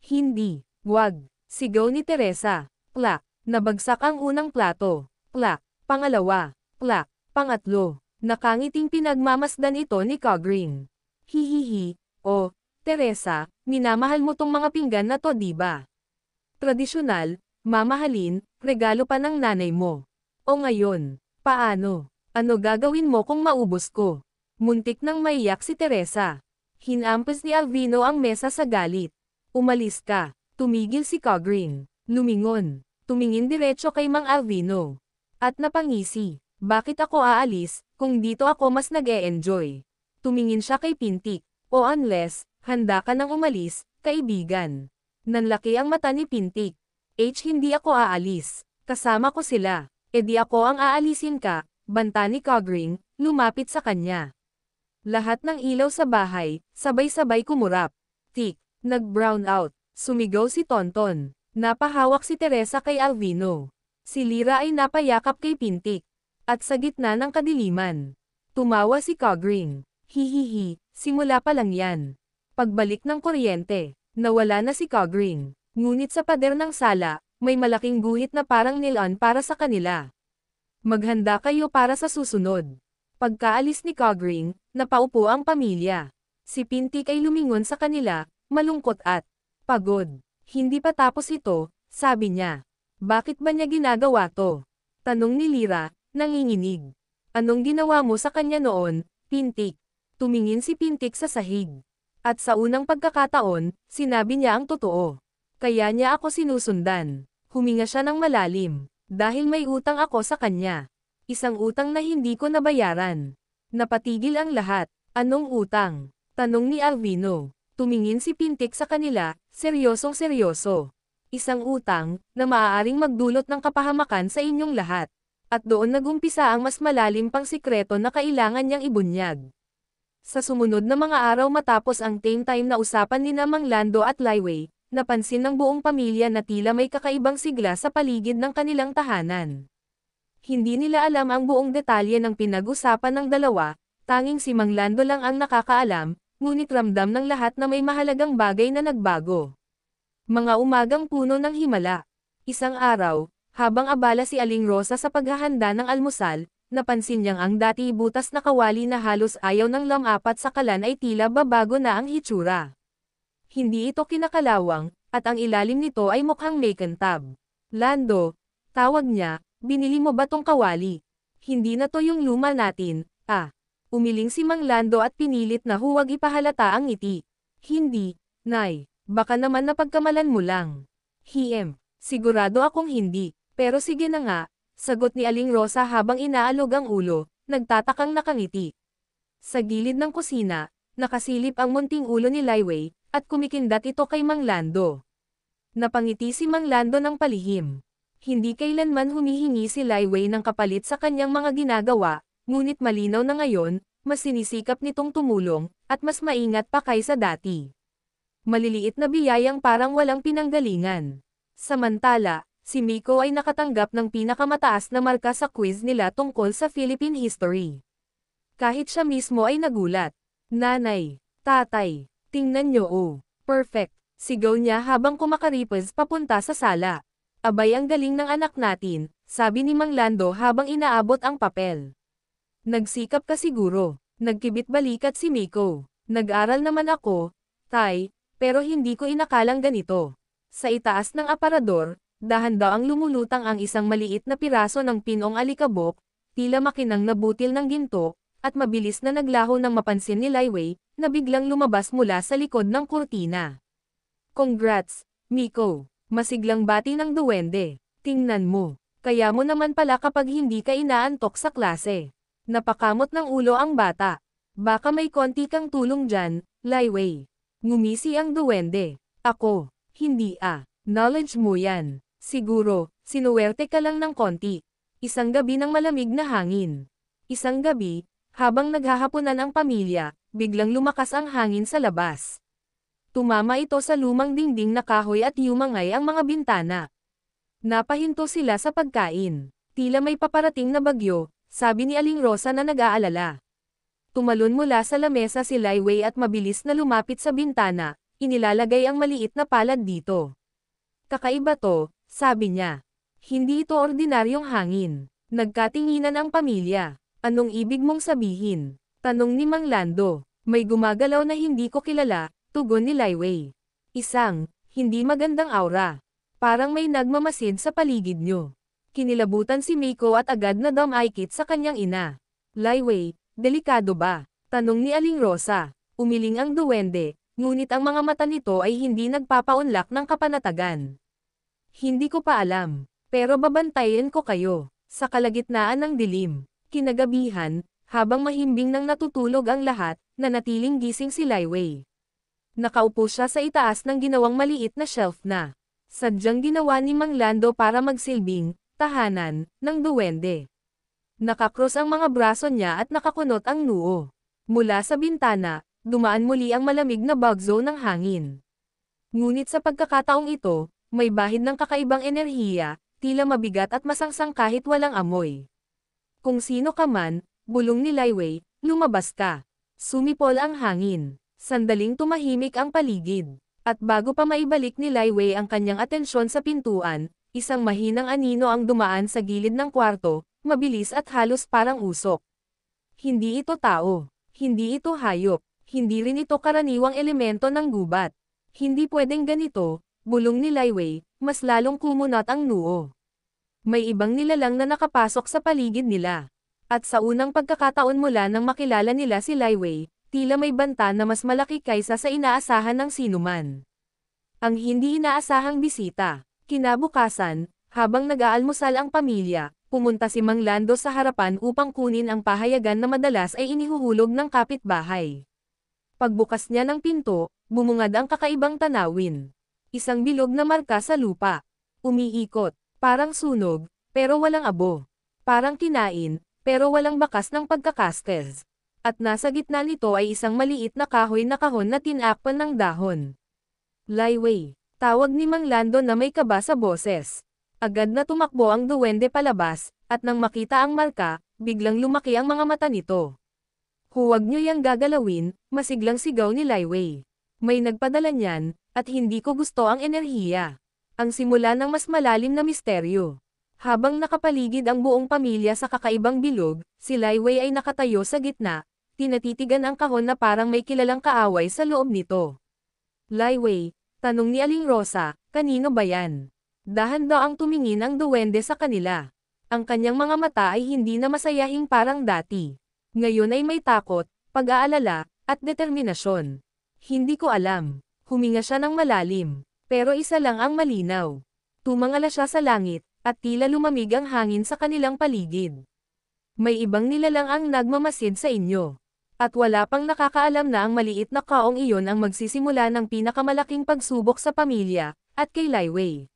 Hindi, wag, sigaw ni Teresa. Plak, nabagsak ang unang plato. Plak, pangalawa. Plak, pangatlo. Nakangiting pinagmamasdan ito ni Cogring. Hihihi, oh, Teresa, minamahal mo tong mga pinggan na to diba? Tradisyonal, mamahalin, regalo pa ng nanay mo. O ngayon, paano? Ano gagawin mo kung maubos ko? Muntik nang maiyak si Teresa. Hinampas ni Alvino ang mesa sa galit. Umalis ka. Tumigil si Cogring. Lumingon. Tumingin diretso kay Mang Alvino. At napangisi. Bakit ako aalis, kung dito ako mas nag-e-enjoy? Tumingin siya kay Pintik. O unless, handa ka nang umalis, kaibigan. Nanlaki ang mata ni Pintik. Hindi ako aalis. Kasama ko sila. E di ako ang aalisin ka, banta ni Cogring, lumapit sa kanya. Lahat ng ilaw sa bahay, sabay-sabay kumurap. Tik, nag-brown out. Sumigaw si Tonton. Napahawak si Teresa kay Alvino. Si Lyra ay napayakap kay Pintik. At sa gitna ng kadiliman, tumawa si Cogring. Hihihi, simula pa lang yan. Pagbalik ng kuryente, nawala na si Cogring. Ngunit sa pader ng sala, may malaking guhit na parang nilan para sa kanila. Maghanda kayo para sa susunod. Pagkaalis ni Cogring, napaupo ang pamilya. Si Pintik ay lumingon sa kanila, malungkot at pagod. Hindi pa tapos ito, sabi niya. Bakit ba niya ginagawa to? Tanong ni Lyra, nanginginig. Anong ginawa mo sa kanya noon, Pintik? Tumingin si Pintik sa sahig. At sa unang pagkakataon, sinabi niya ang totoo. Kaya niya ako sinusundan. Huminga siya ng malalim. Dahil may utang ako sa kanya. Isang utang na hindi ko nabayaran. Napatigil ang lahat. Anong utang? Tanong ni Alvino. Tumingin si Pintik sa kanila, seryosong seryoso. Isang utang, na maaaring magdulot ng kapahamakan sa inyong lahat. At doon nagumpisa ang mas malalim pang sikreto na kailangan niyang ibunyag. Sa sumunod na mga araw matapos ang Tame Time na usapan ni Mang Lando at Lyway, napansin ng buong pamilya na tila may kakaibang sigla sa paligid ng kanilang tahanan. Hindi nila alam ang buong detalye ng pinag-usapan ng dalawa, tanging si Mang Lando lang ang nakakaalam, ngunit ramdam ng lahat na may mahalagang bagay na nagbago. Mga umagang puno ng himala. Isang araw, habang abala si Aling Rosa sa paghahanda ng almusal, napansin niyang ang dati butas na kawali na halos ayaw ng lamapat sa kalan ay tila babago na ang hitsura. Hindi ito kinakalawang, at ang ilalim nito ay mukhang may kantab. Lando, tawag niya, binili mo ba tong kawali? Hindi na to yung luma natin, ah. Umiling si Mang Lando at pinilit na huwag ipahalata ang ngiti. Hindi, Nay, baka naman napagkamalan mo lang. Sigurado akong hindi, pero sige na nga, sagot ni Aling Rosa habang inaalog ang ulo, nagtatakang nakangiti. Sa gilid ng kusina, nakasilip ang munting ulo ni Lyway, at kumikindat ito kay Mang Lando. Napangiti si Mang Lando ng palihim. Hindi kailanman humihingi si Lyway ng kapalit sa kanyang mga ginagawa, ngunit malinaw na ngayon, mas sinisikap nitong tumulong, at mas maingat pa kaysa dati. Maliliit na biyayang parang walang pinanggalingan. Samantala, si Miko ay nakatanggap ng pinakamataas na marka sa quiz nila tungkol sa Philippine history. Kahit siya mismo ay nagulat. Nanay, tatay, tingnan nyo oh, perfect, sigaw niya habang kumakaripas papunta sa sala. Abay ang galing ng anak natin, sabi ni Mang Lando habang inaabot ang papel. Nagsikap ka siguro, nagkibit balikat si Miko. Nag-aral naman ako, tay, pero hindi ko inakalang ganito. Sa itaas ng aparador, dahan-daang lumulutang ang isang maliit na piraso ng pinong alikabok, tila makinang nabutil ng ginto, at mabilis na naglaho nang mapansin ni Lyway, na biglang lumabas mula sa likod ng kurtina. Congrats, Miko! Masiglang bati ng duwende. Tingnan mo, kaya mo naman pala kapag hindi ka inaantok sa klase. Napakamot ng ulo ang bata. Baka may konti kang tulong dyan, Lyway. Ngumisi ang duwende. Ako, hindi knowledge mo yan. Siguro, sinuwerte ka lang ng konti. Isang gabi ng malamig na hangin. Isang gabi, habang naghahapunan ang pamilya, biglang lumakas ang hangin sa labas. Tumama ito sa lumang dingding na kahoy at yumangay ang mga bintana. Napahinto sila sa pagkain. Tila may paparating na bagyo, sabi ni Aling Rosa na nag-aalala. Tumalon mula sa lamesa si Lai Wei at mabilis na lumapit sa bintana, inilalagay ang maliit na palad dito. Kakaiba to, sabi niya. Hindi ito ordinaryong hangin. Nagkatinginan ang pamilya. Anong ibig mong sabihin? Tanong ni Mang Lando. May gumagalaw na hindi ko kilala, tugon ni Lai Wei. Isang, hindi magandang aura. Parang may nagmamasid sa paligid nyo. Kinilabutan si Miko at agad na dumaikit sa kanyang ina. Lai Wei, delikado ba? Tanong ni Aling Rosa. Umiling ang duwende, ngunit ang mga mata nito ay hindi nagpapaunlak ng kapanatagan. Hindi ko pa alam, pero babantayan ko kayo. Sa kalagitnaan ng dilim, kinagabihan, habang mahimbing nang natutulog ang lahat, nanatiling gising si Lai Wei. Nakaupo siya sa itaas ng ginawang maliit na shelf na sadyang ginawa ni Mang Lando para magsilbing tahanan ng duwende. Nakakross ang mga braso niya at nakakunot ang noo. Mula sa bintana, dumaan muli ang malamig na bagzo ng hangin. Ngunit sa pagkakataong ito, may bahid ng kakaibang enerhiya, tila mabigat at masangsang kahit walang amoy. Kung sino ka man, bulong ni Lai Wei, lumabas ka. Sumipol ang hangin. Sandaling tumahimik ang paligid. At bago pa maibalik ni Lai Wei ang kanyang atensyon sa pintuan, isang mahinang anino ang dumaan sa gilid ng kwarto, mabilis at halos parang usok. Hindi ito tao. Hindi ito hayop. Hindi rin ito karaniwang elemento ng gubat. Hindi pwedeng ganito, bulong ni Lai Wei, mas lalong kumunat ang noo. May ibang nilalang na nakapasok sa paligid nila. At sa unang pagkakataon mula nang makilala nila si Lai Wei, tila may banta na mas malaki kaysa sa inaasahan ng sinuman. Ang hindi inaasahang bisita. Kinabukasan, habang nag-aalmusal ang pamilya, pumunta si Mang Lando sa harapan upang kunin ang pahayagan na madalas ay inihuhulog ng kapitbahay. Pagbukas niya ng pinto, bumungad ang kakaibang tanawin. Isang bilog na marka sa lupa. Umiikot, parang sunog, pero walang abo. Parang kinain, pero walang bakas ng pagkakastes. At nasa gitna nito ay isang maliit na kahoy na kahon na tinakpan ng dahon. Lai Wei, tawag ni Mang Lando na may kaba sa boses. Agad na tumakbo ang duwende palabas, at nang makita ang marka, biglang lumaki ang mga mata nito. Huwag niyo yang gagalawin, masiglang sigaw ni Lai Wei. May nagpadala niyan, at hindi ko gusto ang enerhiya. Ang simula ng mas malalim na misteryo. Habang nakapaligid ang buong pamilya sa kakaibang bilog, si Lai Wei ay nakatayo sa gitna, tinatitigan ang kahon na parang may kilalang kaaway sa loob nito. Lai Wei, tanong ni Aling Rosa, kanino ba yan? Dahan-daang tumingin ang duwende sa kanila. Ang kanyang mga mata ay hindi na masayahing parang dati. Ngayon ay may takot, pag-aalala, at determinasyon. Hindi ko alam. Huminga siya ng malalim. Pero isa lang ang malinaw. Tumangala siya sa langit, at tila lumamig ang hangin sa kanilang paligid. May ibang nilalang ang nagmamasid sa inyo. At wala pang nakakaalam na ang maliit na kaong iyon ang magsisimula ng pinakamalaking pagsubok sa pamilya, at kay Lai Wei.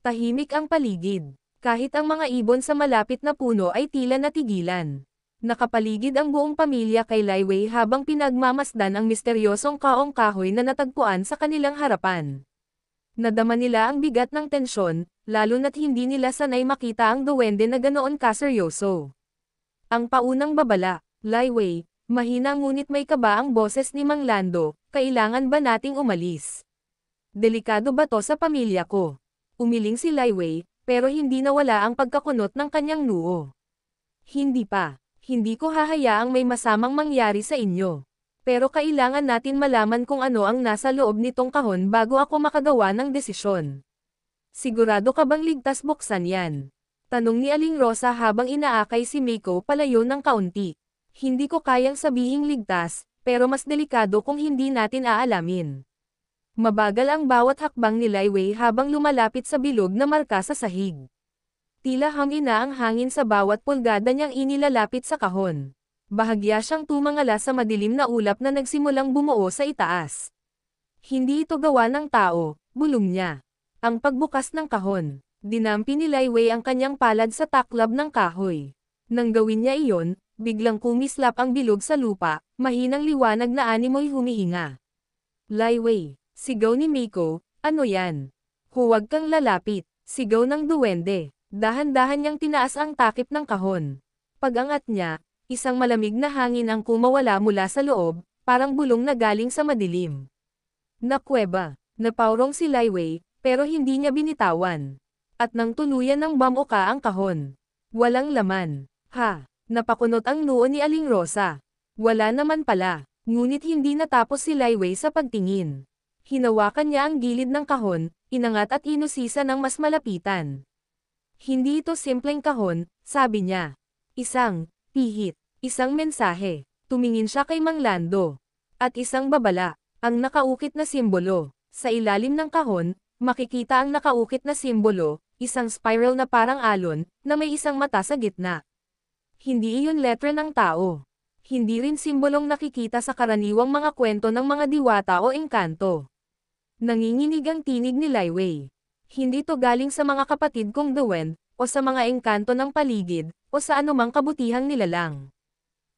Tahimik ang paligid. Kahit ang mga ibon sa malapit na puno ay tila natigilan. Nakapaligid ang buong pamilya kay Lai Wei habang pinagmamasdan ang misteryosong kaong kahoy na natagpuan sa kanilang harapan. Nadama nila ang bigat ng tensyon, lalo na't hindi nila sanay makita ang duwende na ganoon kaseryoso. Ang paunang babala, Lai Wei, mahina ngunit may kaba ang boses ni Mang Lando, kailangan ba nating umalis? Delikado ba to sa pamilya ko? Umiling si Lai Wei, pero hindi nawala ang pagkakunot ng kanyang noo. Hindi pa. Hindi ko hahayaang may masamang mangyari sa inyo. Pero kailangan natin malaman kung ano ang nasa loob nitong kahon bago ako makagawa ng desisyon. Sigurado ka bang ligtas buksan yan? Tanong ni Aling Rosa habang inaakay si Miko palayo ng kaunti. Hindi ko kayang sabihing ligtas, pero mas delikado kung hindi natin aalamin. Mabagal ang bawat hakbang ni Lai Wei habang lumalapit sa bilog na marka sa sahig. Tila hangin na ang hangin sa bawat pulgada niyang inilalapit sa kahon. Bahagya siyang tumangala sa madilim na ulap na nagsimulang bumuo sa itaas. Hindi ito gawa ng tao, bulong niya. Ang pagbukas ng kahon, dinampi ni Lai Wei ang kanyang palad sa taklab ng kahoy. Nang gawin niya iyon, biglang kumislap ang bilog sa lupa, mahinang liwanag na animoy humihinga. Lai Wei, sigaw ni Miko, ano yan? Huwag kang lalapit, sigaw ng duwende. Dahan-dahan niyang tinaas ang takip ng kahon. Pag-angat niya, isang malamig na hangin ang kumawala mula sa loob, parang bulong na galing sa madilim na kuweba. Napaurong si Lai Wei, pero hindi niya binitawan. At nang tuluyan ng bamuka ang kahon. Walang laman. Ha! Napakunot ang noo ni Aling Rosa. Wala naman pala. Ngunit hindi natapos si Lai Wei sa pagtingin. Hinawakan niya ang gilid ng kahon, inangat at inusisa ng mas malapitan. Hindi ito simpleng kahon, sabi niya. Isang pihit, isang mensahe. Tumingin siya kay Mang Lando. At isang babala, ang nakaukit na simbolo. Sa ilalim ng kahon, makikita ang nakaukit na simbolo, isang spiral na parang alon, na may isang mata sa gitna. Hindi iyon letra ng tao. Hindi rin simbolong nakikita sa karaniwang mga kwento ng mga diwata o engkanto. Nanginginig ang tinig ni Lai Wei. Hindi to galing sa mga kapatid kong duwend, o sa mga engkanto ng paligid, o sa anumang kabutihang nilalang.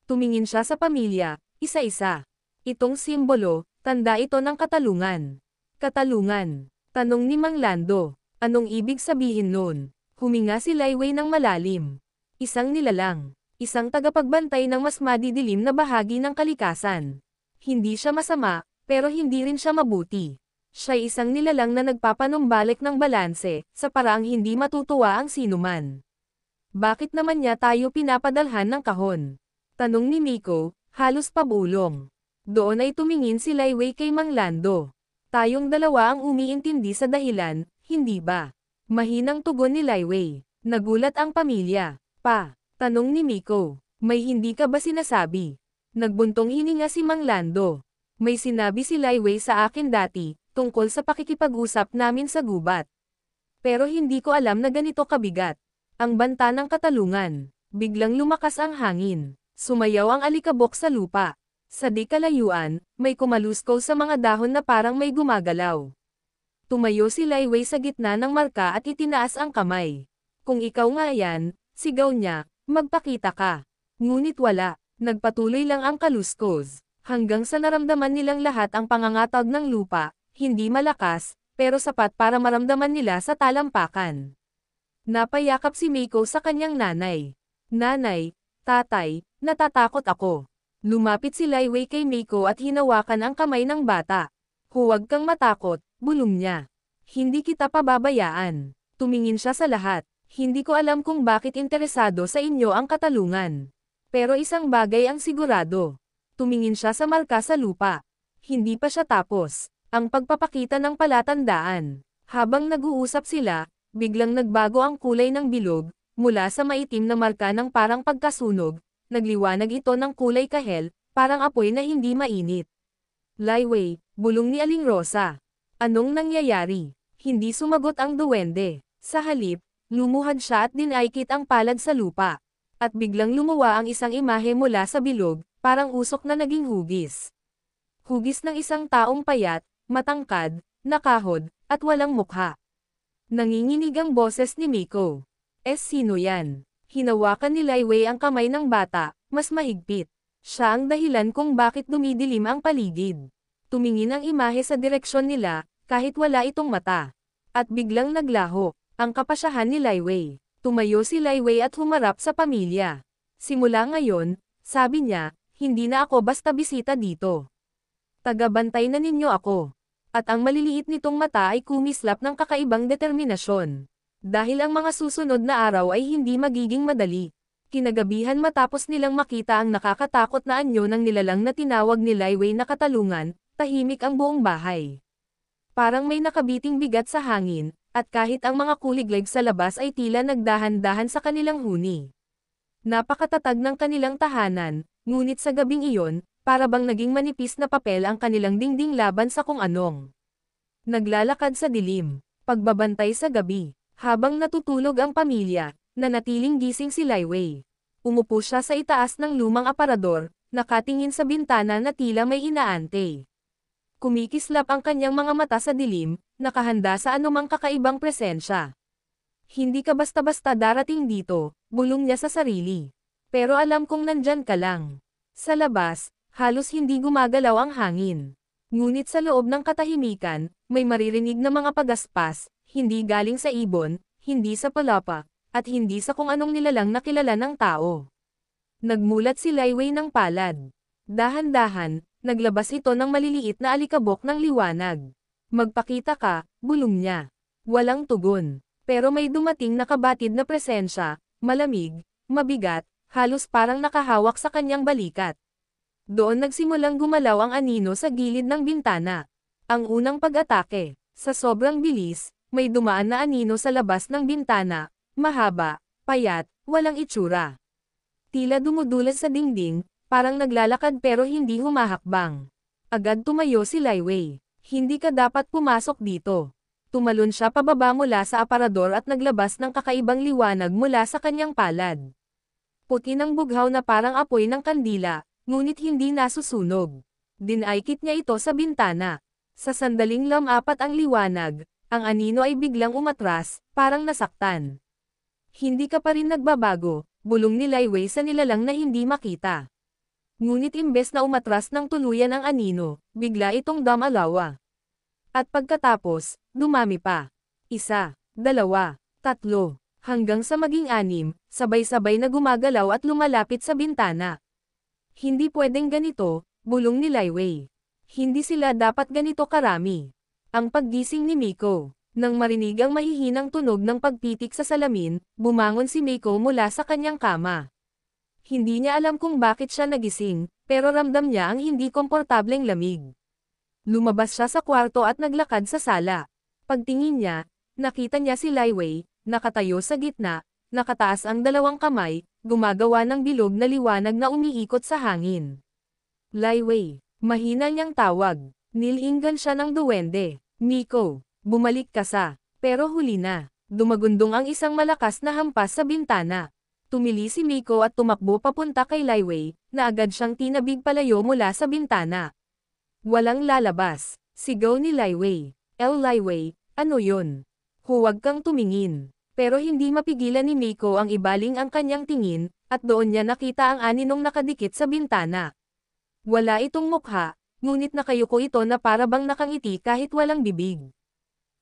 Tumingin siya sa pamilya, isa-isa. Itong simbolo, tanda ito ng katalungan. Katalungan. Tanong ni Mang Lando. Anong ibig sabihin nun? Huminga si Lai Wei ng malalim. Isang nilalang. Isang tagapagbantay ng mas madidilim na bahagi ng kalikasan. Hindi siya masama, pero hindi rin siya mabuti. Siya isang nilalang na nagpapanumbalik ng balanse, sa paraang hindi matutuwa ang sinuman. Bakit naman niya tayo pinapadalhan ng kahon? Tanong ni Miko, halos pabulong. Doon ay tumingin si Lai Wei kay Mang Lando. Tayong dalawa ang umiintindi sa dahilan, hindi ba? Mahinang tugon ni Lai Wei. Nagulat ang pamilya. Pa, tanong ni Miko. May hindi ka ba sinasabi? Nagbuntong hininga si Mang Lando. May sinabi si Lai Wei sa akin dati, tungkol sa pakikipag-usap namin sa gubat. Pero hindi ko alam na ganito kabigat. Ang banta ng katalungan. Biglang lumakas ang hangin. Sumayaw ang alikabok sa lupa. Sa di kalayuan, may kumaluskaw sa mga dahon na parang may gumagalaw. Tumayo si Lai Wei sa gitna ng marka at itinaas ang kamay. Kung ikaw nga yan, sigaw niya, magpakita ka. Ngunit wala, nagpatuloy lang ang kaluskos. Hanggang sa naramdaman nilang lahat ang pangangatag ng lupa, hindi malakas, pero sapat para maramdaman nila sa talampakan. Napayakap si Miko sa kanyang nanay. Nanay, tatay, natatakot ako. Lumapit si Lai Wei kay Miko at hinawakan ang kamay ng bata. Huwag kang matakot, bulong niya. Hindi kita pababayaan. Tumingin siya sa lahat. Hindi ko alam kung bakit interesado sa inyo ang katalungan. Pero isang bagay ang sigurado. Tumingin siya sa marka sa lupa. Hindi pa siya tapos. Ang pagpapakita ng palatandaan. Habang nag-uusap sila, biglang nagbago ang kulay ng bilog, mula sa maitim na marka ng parang pagkasunog. Nagliwanag ito ng kulay kahel, parang apoy na hindi mainit. Lai Wei, bulong ni Aling Rosa. Anong nangyayari? Hindi sumagot ang duwende. Sa halip, lumuhad siya at dinaikit ang palad sa lupa. At biglang lumuwa ang isang imahe mula sa bilog, parang usok na naging hugis. Hugis ng isang taong payat, matangkad, nakahod, at walang mukha. Nanginginig ang boses ni Miko. Sino yan? Hinawakan ni Lai Wei ang kamay ng bata, mas mahigpit. Siya ang dahilan kung bakit dumidilim ang paligid. Tumingin ang imahe sa direksyon nila, kahit wala itong mata. At biglang naglaho, ang kapasyahan ni Lai Wei. Tumayo si Lai Wei at humarap sa pamilya. Simula ngayon, sabi niya, hindi na ako basta bisita dito. Tagabantay na ninyo ako. At ang maliliit nitong mata ay kumislap ng kakaibang determinasyon. Dahil ang mga susunod na araw ay hindi magiging madali. Kinagabihan matapos nilang makita ang nakakatakot na anyo ng nilalang na tinawag ni Lai Wei na katalungan, tahimik ang buong bahay. Parang may nakabiting bigat sa hangin, at kahit ang mga kuliglig sa labas ay tila nagdahan-dahan sa kanilang huni. Napakatatag ng kanilang tahanan, ngunit sa gabing iyon, para bang naging manipis na papel ang kanilang dingding laban sa kung anong. Naglalakad sa dilim, pagbabantay sa gabi. Habang natutulog ang pamilya, nanatiling gising si Lai Wei. Umupo siya sa itaas ng lumang aparador, nakatingin sa bintana na tila may inaante. Kumikislap ang kanyang mga mata sa dilim, nakahanda sa anumang kakaibang presensya. Hindi ka basta-basta darating dito, bulong niya sa sarili. Pero alam kong nandyan ka lang. Sa labas, halos hindi gumagalaw ang hangin. Ngunit sa loob ng katahimikan, may maririnig na mga pagaspas, hindi galing sa ibon, hindi sa palapa, at hindi sa kung anong nilalang na kilala ng tao. Nagmulat si Laiwei ng palad. Dahan-dahan, naglabas ito ng maliliit na alikabok ng liwanag. Magpakita ka, bulong niya. Walang tugon. Pero may dumating na kabatid na presensya, malamig, mabigat, halos parang nakahawak sa kanyang balikat. Doon nagsimulang gumalaw ang anino sa gilid ng bintana. Ang unang pag-atake, sa sobrang bilis, may dumaan na anino sa labas ng bintana, mahaba, payat, walang itsura. Tila dumudulas sa dingding, parang naglalakad pero hindi humahakbang. Agad tumayo si Laiwei. Hindi ka dapat pumasok dito. Tumalon siya pababa mula sa aparador at naglabas ng kakaibang liwanag mula sa kanyang palad. Puti ng bughaw na parang apoy ng kandila, ngunit hindi nasusunog. Dinaikit niya ito sa bintana. Sa sandaling lamapat ang liwanag, ang anino ay biglang umatras, parang nasaktan. Hindi ka pa rin nagbabago, bulong ni Laiwei sa nilalang na hindi makita. Ngunit imbes na umatras ng tuluyan ang anino, bigla itong dumalawa. At pagkatapos, dumami pa. 1, 2, 3, hanggang sa maging 6, sabay-sabay na gumagalaw at lumalapit sa bintana. Hindi pwedeng ganito, bulong ni Laiwei. Hindi sila dapat ganito karami. Ang paggising ni Miko. Nang marinig ang mahihinang tunog ng pagpitik sa salamin, bumangon si Miko mula sa kanyang kama. Hindi niya alam kung bakit siya nagising, pero ramdam niya ang hindi komportableng lamig. Lumabas siya sa kwarto at naglakad sa sala. Pagtingin niya, nakita niya si Laiwei, nakatayo sa gitna, nakataas ang dalawang kamay, gumagawa ng bilog na liwanag na umiikot sa hangin. Laiwei, mahina niyang tawag. Nilinggan siya ng duwende. Miko, bumalik ka sa. Pero huli na. Dumagundong ang isang malakas na hampas sa bintana. Tumili si Miko at tumakbo papunta kay Laiwei, na agad siyang tinabig palayo mula sa bintana. Walang lalabas. Sigaw ni Laiwei. Laiwei, ano yun? Huwag kang tumingin. Pero hindi mapigilan ni Miko ang ibaling ang kanyang tingin, at doon niya nakita ang aninong nakadikit sa bintana. Wala itong mukha, ngunit nakayuko ito na parabang nakangiti kahit walang bibig.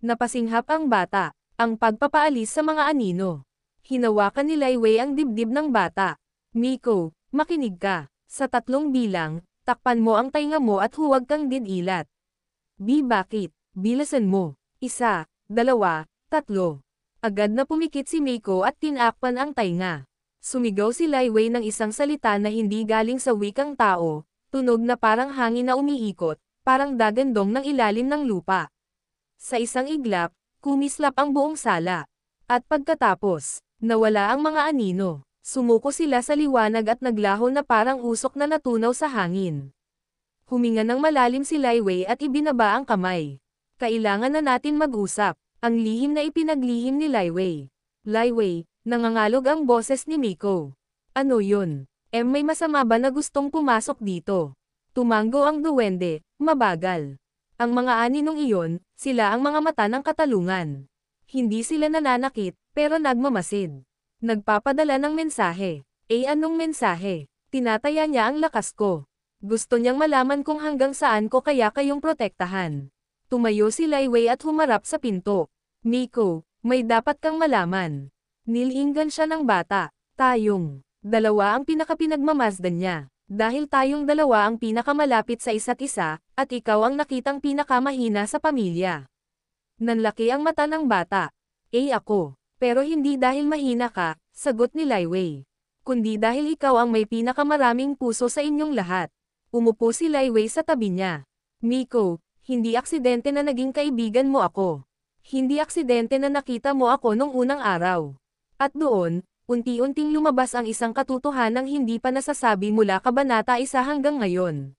Napasinghap ang bata, ang pagpapaalis sa mga anino. Hinawakan ni Laiwei ang dibdib ng bata. Miko, makinig ka. Sa 3 bilang, takpan mo ang tainga mo at huwag kang didilat. Bakit? Bilasan mo. 1, 2, 3. Agad na pumikit si Miko at tinakpan ang tainga. Sumigaw si Laiwei ng isang salita na hindi galing sa wikang tao, tunog na parang hangin na umiikot, parang dagandong ng ilalim ng lupa. Sa isang iglap, kumislap ang buong sala. At pagkatapos, nawala ang mga anino. Sumuko sila sa liwanag at naglaho na parang usok na natunaw sa hangin. Huminga ng malalim si Laiwei at ibinaba ang kamay. Kailangan na natin mag-usap. Ang lihim na ipinaglihim ni Laiwei. Laiwei, nangangalog ang boses ni Miko. Ano yun? May masama ba na gustong pumasok dito? Tumango ang duwende, mabagal. Ang mga aninong iyon, sila ang mga mata ng katalungan. Hindi sila nananakit, pero nagmamasid. Nagpapadala ng mensahe. Anong mensahe? Tinataya niya ang lakas ko. Gusto niyang malaman kung hanggang saan ko kaya kayong protektahan. Tumayo si Laiwei at humarap sa pinto. Miko, may dapat kang malaman. Nilinggan siya ng bata. Tayong dalawa ang pinakapinagmamasdan niya. Dahil tayong dalawa ang pinakamalapit sa isa't isa, at ikaw ang nakitang pinakamahina sa pamilya. Nanlaki ang mata ng bata. Ako. Pero hindi dahil mahina ka, sagot ni Laiwei. Kundi dahil ikaw ang may pinakamaraming puso sa inyong lahat. Umupo si Laiwei sa tabi niya. Miko, hindi aksidente na naging kaibigan mo ako. Hindi aksidente na nakita mo ako nung unang araw. At doon, unti-unting lumabas ang isang katotohanang hindi pa nasasabi mula kabanata 1 hanggang ngayon.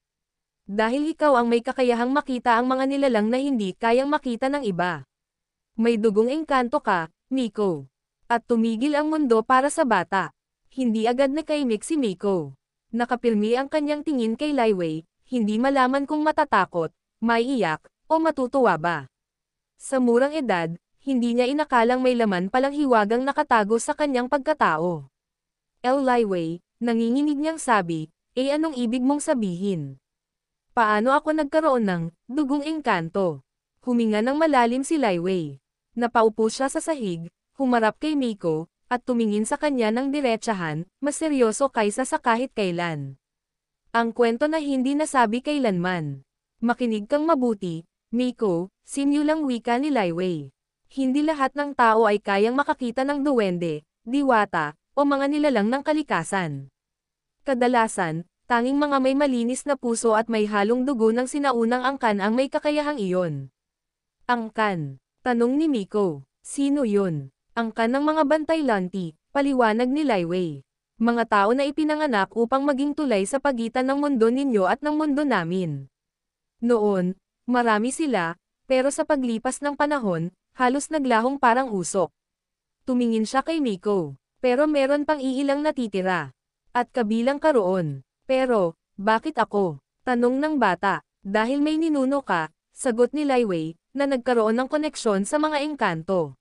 Dahil ikaw ang may kakayahang makita ang mga nilalang na hindi kayang makita ng iba. May dugong engkanto ka, Miko. At tumigil ang mundo para sa bata. Hindi agad nakaimik si Miko. Nakapirmi ang kanyang tingin kay Laiwei, hindi malaman kung matatakot, maiiyak, o matutuwa ba. Sa murang edad, hindi niya inakalang may laman palang hiwagang nakatago sa kanyang pagkatao. Laiwei, nanginginig niyang sabi, anong ibig mong sabihin? Paano ako nagkaroon ng dugong engkanto? Huminga ng malalim si Laiwei. Napaupo siya sa sahig, humarap kay Miko, at tumingin sa kanya ng diretsahan, mas seryoso kaysa sa kahit kailan. Ang kwento na hindi nasabi kailanman. Makinig kang mabuti, Miko, sinulang wika ni Lai Wei. Hindi lahat ng tao ay kayang makakita ng duwende, diwata, o mga nilalang ng kalikasan. Kadalasan, tanging mga may malinis na puso at may halong dugo ng sinaunang angkan ang may kakayahang iyon. Angkan? Tanong ni Miko. Sino yun? Angkan ng mga bantay lanti, paliwanag ni Lai Wei. Mga tao na ipinanganak upang maging tulay sa pagitan ng mundo ninyo at ng mundo namin. Noon, marami sila, pero sa paglipas ng panahon, halos naglahong parang usok. Tumingin siya kay Miko. Pero meron pang iilang natitira. At kabilang ka roon. Pero, bakit ako? Tanong ng bata. Dahil may ninuno ka, sagot ni Lai Wei, na nagkaroon ng koneksyon sa mga engkanto.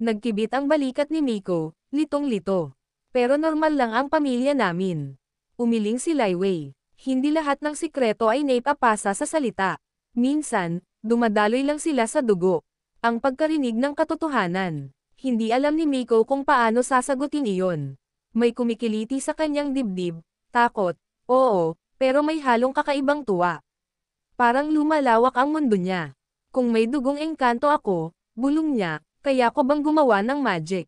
Nagkibit ang balikat ni Miko, litong-lito. Pero normal lang ang pamilya namin. Umiling si Lai Wei. Hindi lahat ng sikreto ay naipapasa sa salita. Minsan, dumadaloy lang sila sa dugo. Ang pagkarinig ng katotohanan. Hindi alam ni Miko kung paano sasagutin iyon. May kumikiliti sa kanyang dibdib, takot, oo, pero may halong kakaibang tuwa. Parang lumalawak ang mundo niya. Kung may dugong engkanto ako, bulong niya, kaya ko bang gumawa ng magic?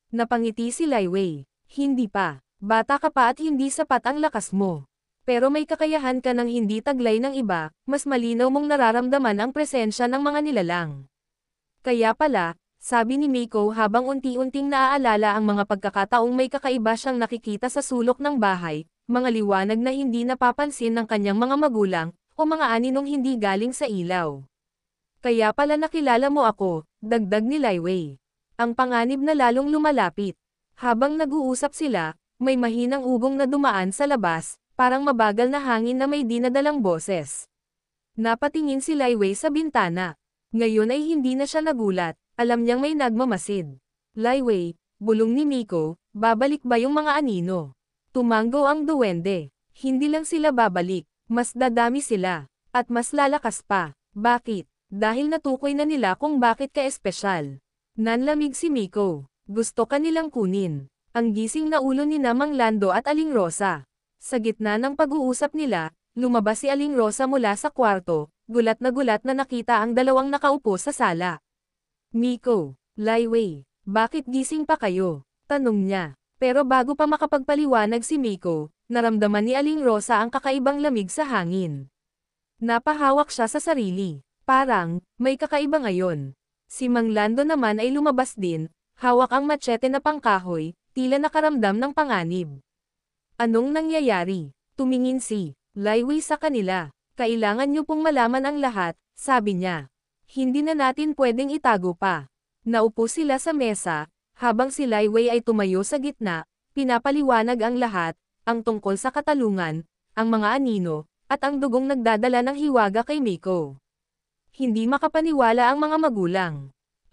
Napangiti si Lai Wei. Hindi pa. Bata ka pa at hindi sapat ang lakas mo. Pero may kakayahan ka ng hindi taglay ng iba, mas malinaw mong nararamdaman ang presensya ng mga nilalang. Kaya pala, sabi ni Miko habang unti-unting naaalala ang mga pagkakataong may kakaiba siyang nakikita sa sulok ng bahay, mga liwanag na hindi napapansin ng kanyang mga magulang, o mga aninong hindi galing sa ilaw. Kaya pala nakilala mo ako, dagdag ni Lai Wei. Ang panganib na lalong lumalapit. Habang nag-uusap sila, may mahinang ugong na dumaan sa labas, parang mabagal na hangin na may dinadalang boses. Napatingin si Lai Wei sa bintana. Ngayon ay hindi na siya nagulat, alam niyang may nagmamasid. Lai Wei, bulong ni Miko, babalik ba yung mga anino? Tumango ang duwende. Hindi lang sila babalik, mas dadami sila. At mas lalakas pa. Bakit? Dahil natukoy na nila kung bakit ka espesyal. Nanlamig si Miko. Gusto ka nilang kunin. Ang gising na ulo ni Mang Lando at Aling Rosa. Sa gitna ng pag-uusap nila, lumabas si Aling Rosa mula sa kwarto, gulat na nakita ang dalawang nakaupo sa sala. Miko, Lai Wei, bakit gising pa kayo? Tanong niya. Pero bago pa makapagpaliwanag si Miko, naramdaman ni Aling Rosa ang kakaibang lamig sa hangin. Napahawak siya sa sarili. Parang, may kakaiba ngayon. Si Mang Lando naman ay lumabas din, hawak ang machete na pangkahoy, tila nakaramdam ng panganib. Anong nangyayari? Tumingin si Lai Wei sa kanila. Kailangan niyo pong malaman ang lahat, sabi niya. Hindi na natin pwedeng itago pa. Naupo sila sa mesa, habang si Lai Wei ay tumayo sa gitna, pinapaliwanag ang lahat, ang tungkol sa katalungan, ang mga anino, at ang dugong nagdadala ng hiwaga kay Miko. Hindi makapaniwala ang mga magulang.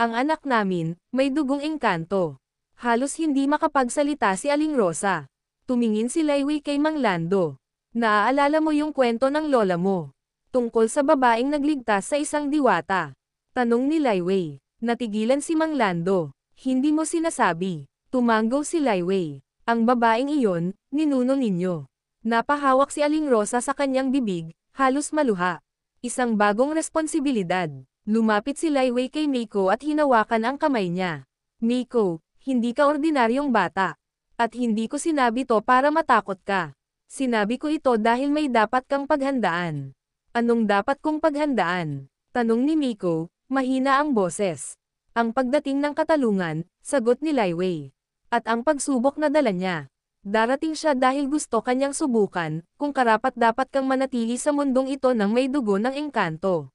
Ang anak namin, may dugong engkanto. Halos hindi makapagsalita si Aling Rosa. Tumingin si Lai Wei kay Mang Lando. Naaalala mo yung kwento ng lola mo? Tungkol sa babaeng nagligtas sa isang diwata. Tanong ni Lai Wei. Natigilan si Mang Lando. Hindi mo sinasabi. Tumango si Lai Wei. Ang babaeng iyon, ninuno ninyo. Napahawak si Aling Rosa sa kanyang bibig, halos maluha. Isang bagong responsibilidad. Lumapit si Lai Wei kay Miko at hinawakan ang kamay niya. Miko, hindi ka ordinaryong bata. At hindi ko sinabi to para matakot ka. Sinabi ko ito dahil may dapat kang paghandaan. Anong dapat kong paghandaan? Tanong ni Miko, mahina ang boses. Ang pagdating ng katalungan, sagot ni Lai Wei. At ang pagsubok na dala niya. Darating siya dahil gusto kanyang subukan, kung karapat-dapat kang manatili sa mundong ito ng may dugo ng engkanto.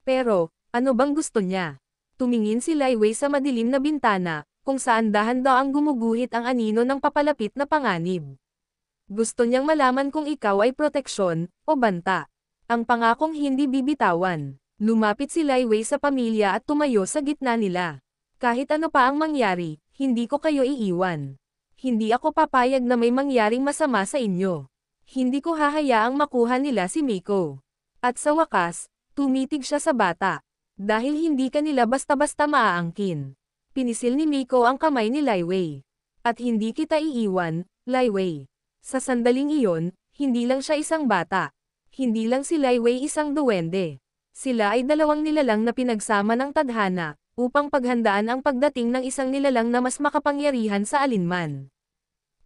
Pero, ano bang gusto niya? Tumingin si Lai Wei sa madilim na bintana, kung saan dahan-daang gumuguhit ang anino ng papalapit na panganib. Gusto niyang malaman kung ikaw ay proteksyon, o banta. Ang pangakong hindi bibitawan. Lumapit si Lai Wei sa pamilya at tumayo sa gitna nila. Kahit ano pa ang mangyari, hindi ko kayo iiwan. Hindi ako papayag na may mangyaring masama sa inyo. Hindi ko hahayaang makuha nila si Miko. At sa wakas, tumitig siya sa bata. Dahil hindi ka nila basta-basta maaangkin. Pinisil ni Miko ang kamay ni Lai Wei. At hindi kita iiwan, Lai Wei. Sa sandaling iyon, hindi lang siya isang bata. Hindi lang si Lai Wei isang duwende. Sila ay dalawang nilalang na pinagsama ng tadhana, upang paghandaan ang pagdating ng isang nilalang na mas makapangyarihan sa alinman.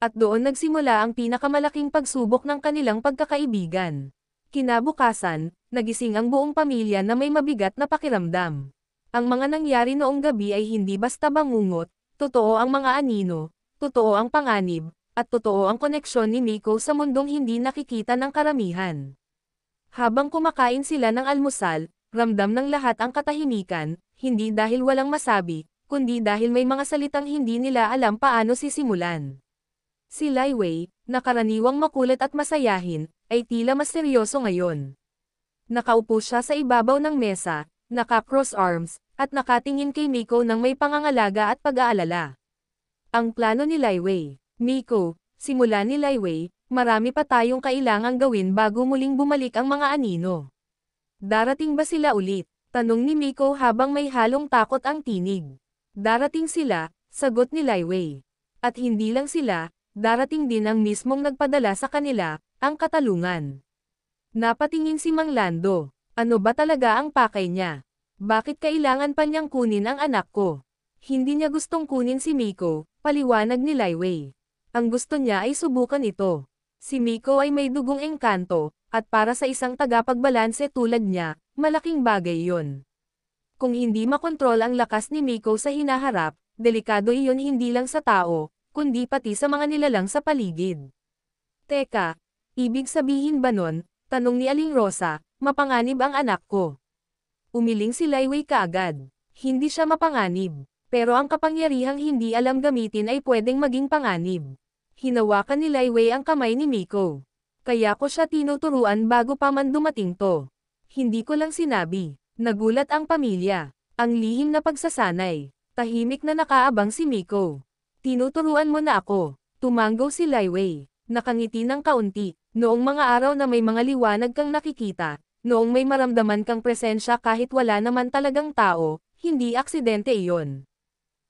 At doon nagsimula ang pinakamalaking pagsubok ng kanilang pagkakaibigan. Kinabukasan, nagising ang buong pamilya na may mabigat na pakiramdam. Ang mga nangyari noong gabi ay hindi basta bangungot, totoo ang mga anino, totoo ang panganib, at totoo ang koneksyon ni Miko sa mundong hindi nakikita ng karamihan. Habang kumakain sila ng almusal, ramdam ng lahat ang katahimikan, hindi dahil walang masabi, kundi dahil may mga salitang hindi nila alam paano sisimulan. Si Lai Wei, na karaniwang makulit at masayahin, ay tila mas seryoso ngayon. Nakaupo siya sa ibabaw ng mesa, naka-cross arms, at nakatingin kay Miko nang may pangangalaga at pag-aalala. Ang plano ni Lai Wei. Miko, simula ni Lai Wei, marami pa tayong kailangang gawin bago muling bumalik ang mga anino. Darating ba sila ulit? Tanong ni Miko habang may halong takot ang tinig. Darating sila, sagot ni Lai Wei. At hindi lang sila, darating din ang mismong nagpadala sa kanila, ang katalungan. Napatingin si Mang Lando. Ano ba talaga ang pakay niya? Bakit kailangan pa niyang kunin ang anak ko? Hindi niya gustong kunin si Miko, paliwanag ni Lai Wei. Ang gusto niya ay subukan ito. Si Miko ay may dugong engkanto, at para sa isang tagapagbalanse tulad niya, malaking bagay yon. Kung hindi makontrol ang lakas ni Miko sa hinaharap, delikado iyon hindi lang sa tao, kundi pati sa mga nilalang sa paligid. Teka, ibig sabihin ba nun, tanong ni Aling Rosa, mapanganib ang anak ko? Umiling si Lai Wei kaagad. Hindi siya mapanganib, pero ang kapangyarihang hindi alam gamitin ay pwedeng maging panganib. Hinawakan ni Lai Wei ang kamay ni Miko. Kaya ko siya tinuturuan bago pa man dumating to. Hindi ko lang sinabi. Nagulat ang pamilya. Ang lihim na pagsasanay. Tahimik na nakaabang si Miko. Tinuturuan mo na ako. Tumanggaw si Lai Wei. Nakangiti ng kaunti. Noong mga araw na may mga liwanag kang nakikita, noong may maramdaman kang presensya kahit wala naman talagang tao, hindi aksidente iyon.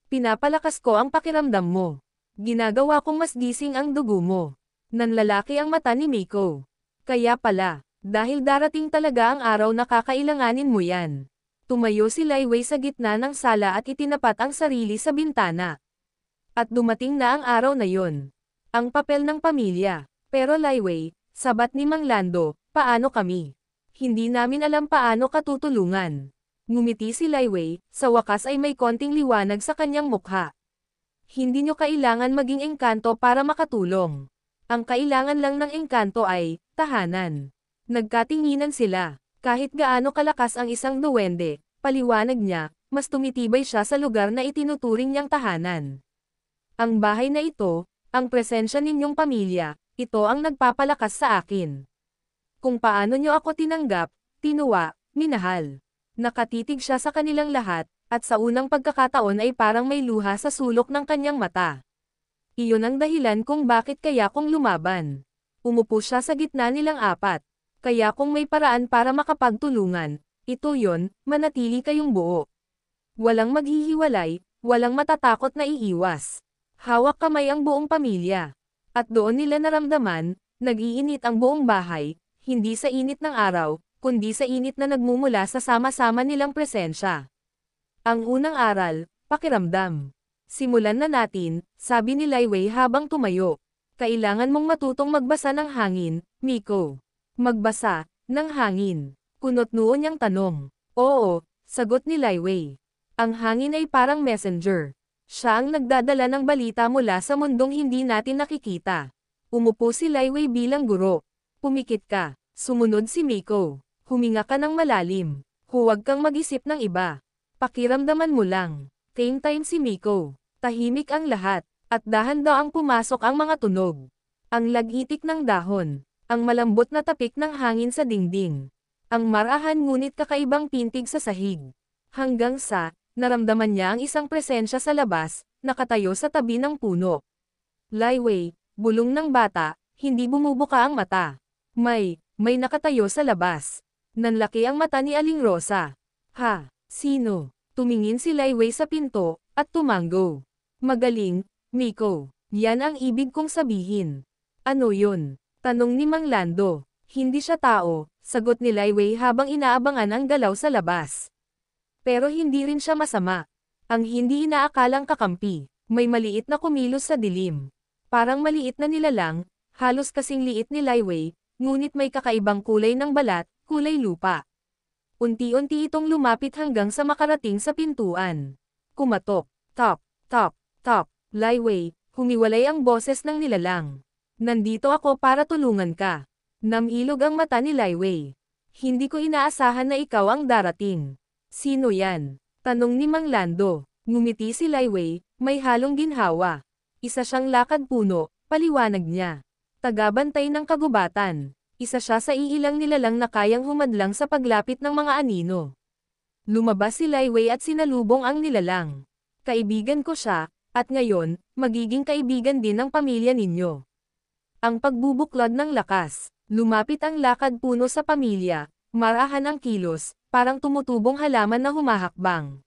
Pinapalakas ko ang pakiramdam mo. Ginagawa kong mas gising ang dugo mo. Nanlalaki ang mata ni Miko. Kaya pala, dahil darating talaga ang araw na kakailanganin mo yan. Tumayo si Lai Wei sa gitna ng sala at itinapat ang sarili sa bintana. At dumating na ang araw na yon. Ang papel ng pamilya. Pero Lai Wei, sabat ni Mang Lando, paano kami? Hindi namin alam paano ka tutulungan. Ngumiti si Lai Wei, sa wakas ay may konting liwanag sa kanyang mukha. Hindi nyo kailangan maging engkanto para makatulong. Ang kailangan lang ng engkanto ay, tahanan. Nagkatinginan sila. Kahit gaano kalakas ang isang duwende, paliwanag niya, mas tumitibay siya sa lugar na itinuturing niyang tahanan. Ang bahay na ito, ang presensya ninyong pamilya, ito ang nagpapalakas sa akin. Kung paano nyo ako tinanggap, tinuwa, minahal. Nakatitig siya sa kanilang lahat, at sa unang pagkakataon ay parang may luha sa sulok ng kanyang mata. Iyon ang dahilan kung bakit kaya kong lumaban. Umupo siya sa gitna nilang apat. Kaya kung may paraan para makapagtulungan, ito yon, manatili kayong buo. Walang maghihiwalay, walang matatakot na iiwas. Hawak kamay ang buong pamilya. At doon nila naramdaman, nag-iinit ang buong bahay, hindi sa init ng araw, kundi sa init na nagmumula sa sama-sama nilang presensya. Ang unang aral, pakiramdam. Simulan na natin, sabi ni Lai Wei habang tumayo. Kailangan mong matutong magbasa ng hangin, Miko. Magbasa, ng hangin. Kunot noo niyang tanong. Oo, sagot ni Lai Wei. Ang hangin ay parang messenger. Siya ang nagdadala ng balita mula sa mundong hindi natin nakikita. Umupo si Lai Wei bilang guro. Pumikit ka. Sumunod si Miko. Huminga ka ng malalim. Huwag kang mag-isip ng iba. Pakiramdaman mo lang. Same time si Miko. Tahimik ang lahat. At dahan-daang pumasok ang mga tunog. Ang lag-itik ng dahon. Ang malambot na tapik ng hangin sa dingding. Ang marahan ngunit kakaibang pintig sa sahig. Hanggang sa, naramdaman niya ang isang presensya sa labas, nakatayo sa tabi ng puno. Lai Wei, bulong ng bata, hindi bumubuka ang mata. May nakatayo sa labas. Nanlaki ang mata ni Aling Rosa. Ha, sino? Tumingin si Lai Wei sa pinto, at tumango. Magaling, Miko. Yan ang ibig kong sabihin. Ano yun? Tanong ni Mang Lando. Hindi siya tao, sagot ni Lai Wei habang inaabangan ang galaw sa labas. Pero hindi rin siya masama. Ang hindi inaakalang kakampi, may maliit na kumilos sa dilim. Parang maliit na nilalang, halos kasing liit ni Lai Wei, ngunit may kakaibang kulay ng balat, kulay lupa. Unti-unti itong lumapit hanggang sa makarating sa pintuan. Kumatok. Top, top, top. Lai Wei, humiwalay ang boses ng nilalang. Nandito ako para tulungan ka. Namilog ang mata ni Lai Wei. Hindi ko inaasahan na ikaw ang darating. Sino yan? Tanong ni Mang Lando. Ngumiti si Lai Wei, may halong ginhawa. Isa siyang lakad puno, paliwanag niya. Tagabantay ng kagubatan. Isa siya sa iilang nilalang na kayang humadlang sa paglapit ng mga anino. Lumabas si Lai Wei at sinalubong ang nilalang. Kaibigan ko siya, at ngayon, magiging kaibigan din ng pamilya ninyo. Ang pagbubuklod ng lakas. Lumapit ang lakad puno sa pamilya, marahan ang kilos, parang tumutubong halaman na humahakbang.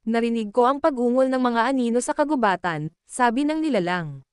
Narinig ko ang pag-ungol ng mga anino sa kagubatan, sabi ng nilalang.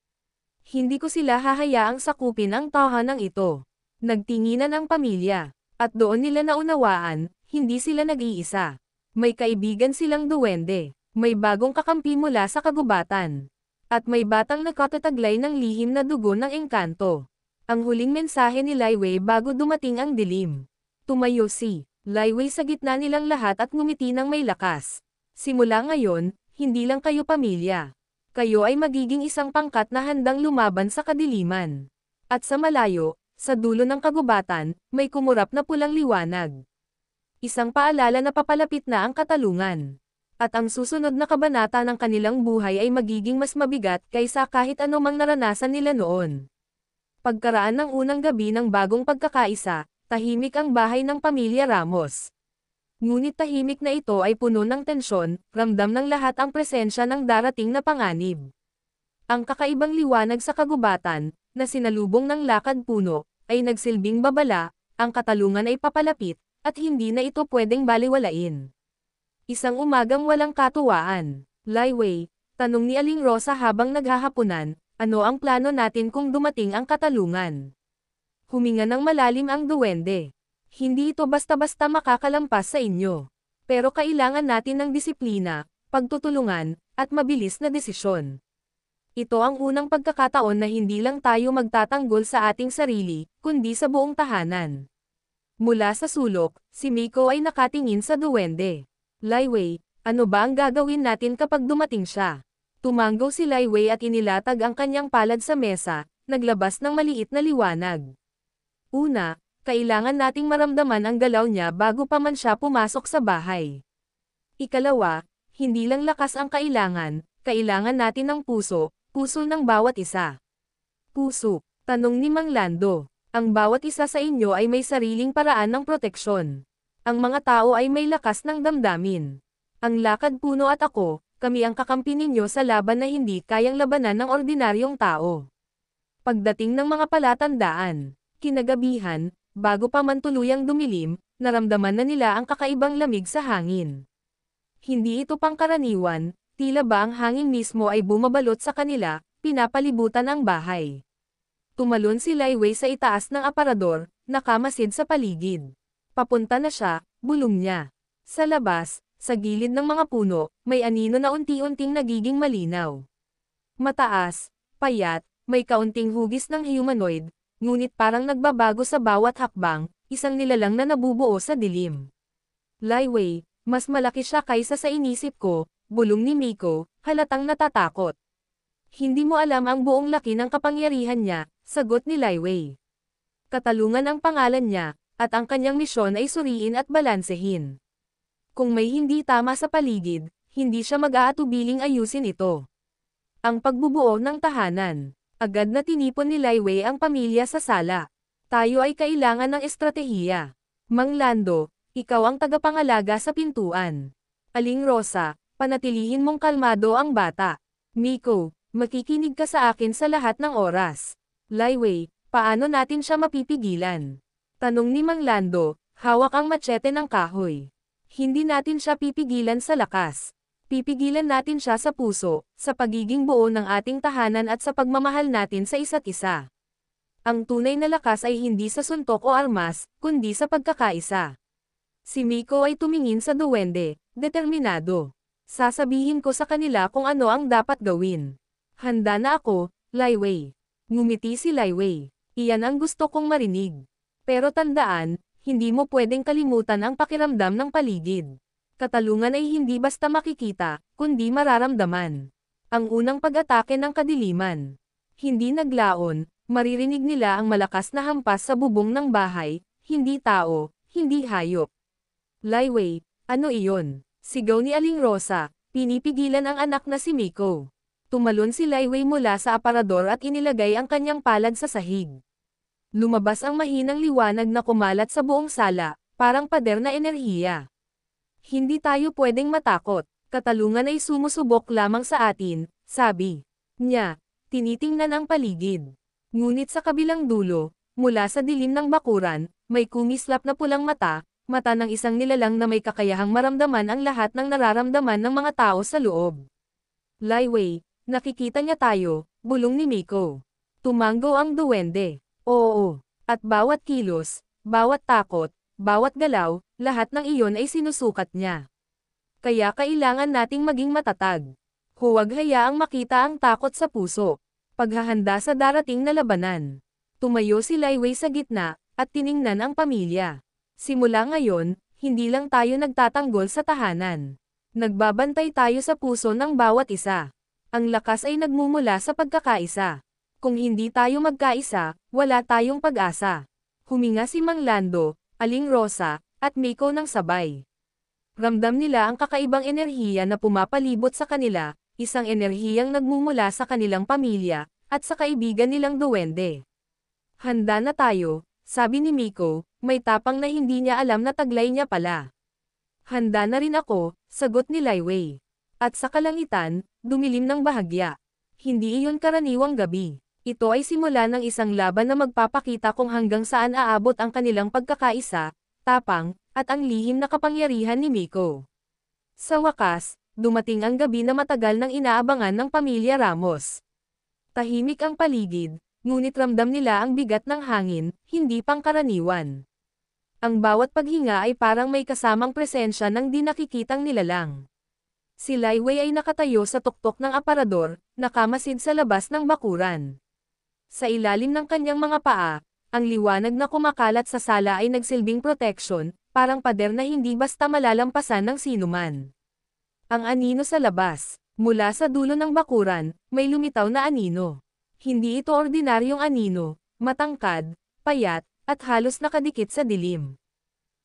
Hindi ko sila hahayaang sakupin ang tahanan ito. Nagtinginan ang pamilya, at doon nila naunawaan, hindi sila nag-iisa. May kaibigan silang duwende, may bagong kakampi mula sa kagubatan. At may batang nakatataglay ng lihim na dugo ng engkanto. Ang huling mensahe ni Lai Wei bago dumating ang dilim. Tumayo si Lai Wei sa gitna nilang lahat at ngumiti ng may lakas. Simula ngayon, hindi lang kayo pamilya. Kayo ay magiging isang pangkat na handang lumaban sa kadiliman. At sa malayo, sa dulo ng kagubatan, may kumurap na pulang liwanag. Isang paalala na papalapit na ang katalungan. At ang susunod na kabanata ng kanilang buhay ay magiging mas mabigat kaysa kahit anumang naranasan nila noon. Pagkaraan ng unang gabi ng bagong pagkakaisa, tahimik ang bahay ng pamilya Ramos. Ngunit tahimik na ito ay puno ng tensyon, ramdam ng lahat ang presensya ng darating na panganib. Ang kakaibang liwanag sa kagubatan, na sinalubong ng lakad puno, ay nagsilbing babala, ang katalungan ay papalapit, at hindi na ito pwedeng baliwalain. Isang umagang walang katuwaan. Lai Wei, tanong ni Aling Rosa habang naghahapunan, ano ang plano natin kung dumating ang katalungan? Huminga ng malalim ang duwende. Hindi ito basta-basta makakalampas sa inyo. Pero kailangan natin ng disiplina, pagtutulungan, at mabilis na desisyon. Ito ang unang pagkakataon na hindi lang tayo magtatanggol sa ating sarili, kundi sa buong tahanan. Mula sa sulok, si Miko ay nakatingin sa duwende. Lai Wei, ano ba ang gagawin natin kapag dumating siya? Tumango si Lai Wei at inilatag ang kanyang palad sa mesa, naglabas ng maliit na liwanag. Una, kailangan nating maramdaman ang galaw niya bago pa man siya pumasok sa bahay. Ikalawa, hindi lang lakas ang kailangan natin ng puso ng bawat isa. Puso, tanong ni Mang Lando. Ang bawat isa sa inyo ay may sariling paraan ng proteksyon. Ang mga tao ay may lakas ng damdamin. Ang lakad puno at ako, kami ang kakampi ninyo sa laban na hindi kayang labanan ng ordinaryong tao. Pagdating ng mga palatandaan, kinagabihan, bago pa man tuluyang dumilim, naramdaman na nila ang kakaibang lamig sa hangin. Hindi ito pangkaraniwan, tila ba ang hangin mismo ay bumabalot sa kanila, pinapalibutan ang bahay. Tumalon si Lai Wei sa itaas ng aparador, nakamasid sa paligid. Papunta na siya, bulong niya. Sa labas, sa gilid ng mga puno, may anino na unti-unting nagiging malinaw. Mataas, payat, may kaunting hugis ng humanoid, ngunit parang nagbabago sa bawat hakbang, isang nilalang na nabubuo sa dilim. Lai Wei, mas malaki siya kaysa sa inisip ko, bulong ni Miko, halatang natatakot. Hindi mo alam ang buong laki ng kapangyarihan niya, sagot ni Lai Wei. Katalungan ang pangalan niya, at ang kanyang misyon ay suriin at balansehin. Kung may hindi tama sa paligid, hindi siya mag-aatubiling ayusin ito. Ang pagbubuo ng tahanan. Agad na tinipon ni Lai Wei ang pamilya sa sala. Tayo ay kailangan ng estratehiya. Mang Lando, ikaw ang tagapangalaga sa pintuan. Aling Rosa, panatilihin mong kalmado ang bata. Miko, makikinig ka sa akin sa lahat ng oras. Lai Wei, paano natin siya mapipigilan? Tanong ni Mang Lando, hawak ang machete ng kahoy. Hindi natin siya pipigilan sa lakas. Pipigilan natin siya sa puso, sa pagiging buo ng ating tahanan at sa pagmamahal natin sa isa't isa. Ang tunay na lakas ay hindi sa suntok o armas, kundi sa pagkakaisa. Si Miko ay tumingin sa duwende, determinado. Sasabihin ko sa kanila kung ano ang dapat gawin. Handa na ako, Lai Wei. Ngumiti si Lai Wei. Iyan ang gusto kong marinig. Pero tandaan, hindi mo pwedeng kalimutan ang pakiramdam ng paligid. Katalungan ay hindi basta makikita, kundi mararamdaman. Ang unang pag-atake ng kadiliman. Hindi naglaon, maririnig nila ang malakas na hampas sa bubong ng bahay, hindi tao, hindi hayop. Lai Wei, ano iyon? Sigaw ni Aling Rosa, pinipigilan ang anak na si Miko. Tumalon si Lai Wei mula sa aparador at inilagay ang kanyang palad sa sahig. Lumabas ang mahinang liwanag na kumalat sa buong sala, parang pader na enerhiya. Hindi tayo pwedeng matakot, katalungan ay sumusubok lamang sa atin, sabi niya, tinitingnan ang paligid. Ngunit sa kabilang dulo, mula sa dilim ng bakuran, may kumislap na pulang mata ng isang nilalang na may kakayahang maramdaman ang lahat ng nararamdaman ng mga tao sa loob. Lai Wei, nakikita niya tayo, bulong ni Miko. Tumango ang duwende. Oo, at bawat kilos, bawat takot, bawat galaw, lahat ng iyon ay sinusukat niya. Kaya kailangan nating maging matatag. Huwag hayaang makita ang takot sa puso. Paghahanda sa darating na labanan. Tumayo si Lai Wei sa gitna, at tiningnan ang pamilya. Simula ngayon, hindi lang tayo nagtatanggol sa tahanan. Nagbabantay tayo sa puso ng bawat isa. Ang lakas ay nagmumula sa pagkakaisa. Kung hindi tayo magkaisa, wala tayong pag-asa. Huminga si Mang Lando, Aling Rosa, at Miko ng sabay. Ramdam nila ang kakaibang enerhiya na pumapalibot sa kanila, isang enerhiyang nagmumula sa kanilang pamilya, at sa kaibigan nilang duwende. Handa na tayo, sabi ni Miko, may tapang na hindi niya alam na taglay niya pala. Handa na rin ako, sagot ni Lai Wei. At sa kalangitan, dumilim ng bahagya. Hindi iyon karaniwang gabi. Ito ay simula ng isang laban na magpapakita kung hanggang saan aabot ang kanilang pagkakaisa, tapang, at ang lihim na kapangyarihan ni Miko. Sa wakas, dumating ang gabi na matagal nang inaabangan ng pamilya Ramos. Tahimik ang paligid, ngunit ramdam nila ang bigat ng hangin, hindi pangkaraniwan. Ang bawat paghinga ay parang may kasamang presensya ng di nakikitang nilalang. Si Lai Wei ay nakatayo sa tuktok ng aparador, nakamasid sa labas ng bakuran. Sa ilalim ng kanyang mga paa, ang liwanag na kumakalat sa sala ay nagsilbing proteksyon, parang pader na hindi basta malalampasan ng sinuman. Ang anino sa labas, mula sa dulo ng bakuran, may lumitaw na anino. Hindi ito ordinaryong anino, matangkad, payat, at halos nakadikit sa dilim.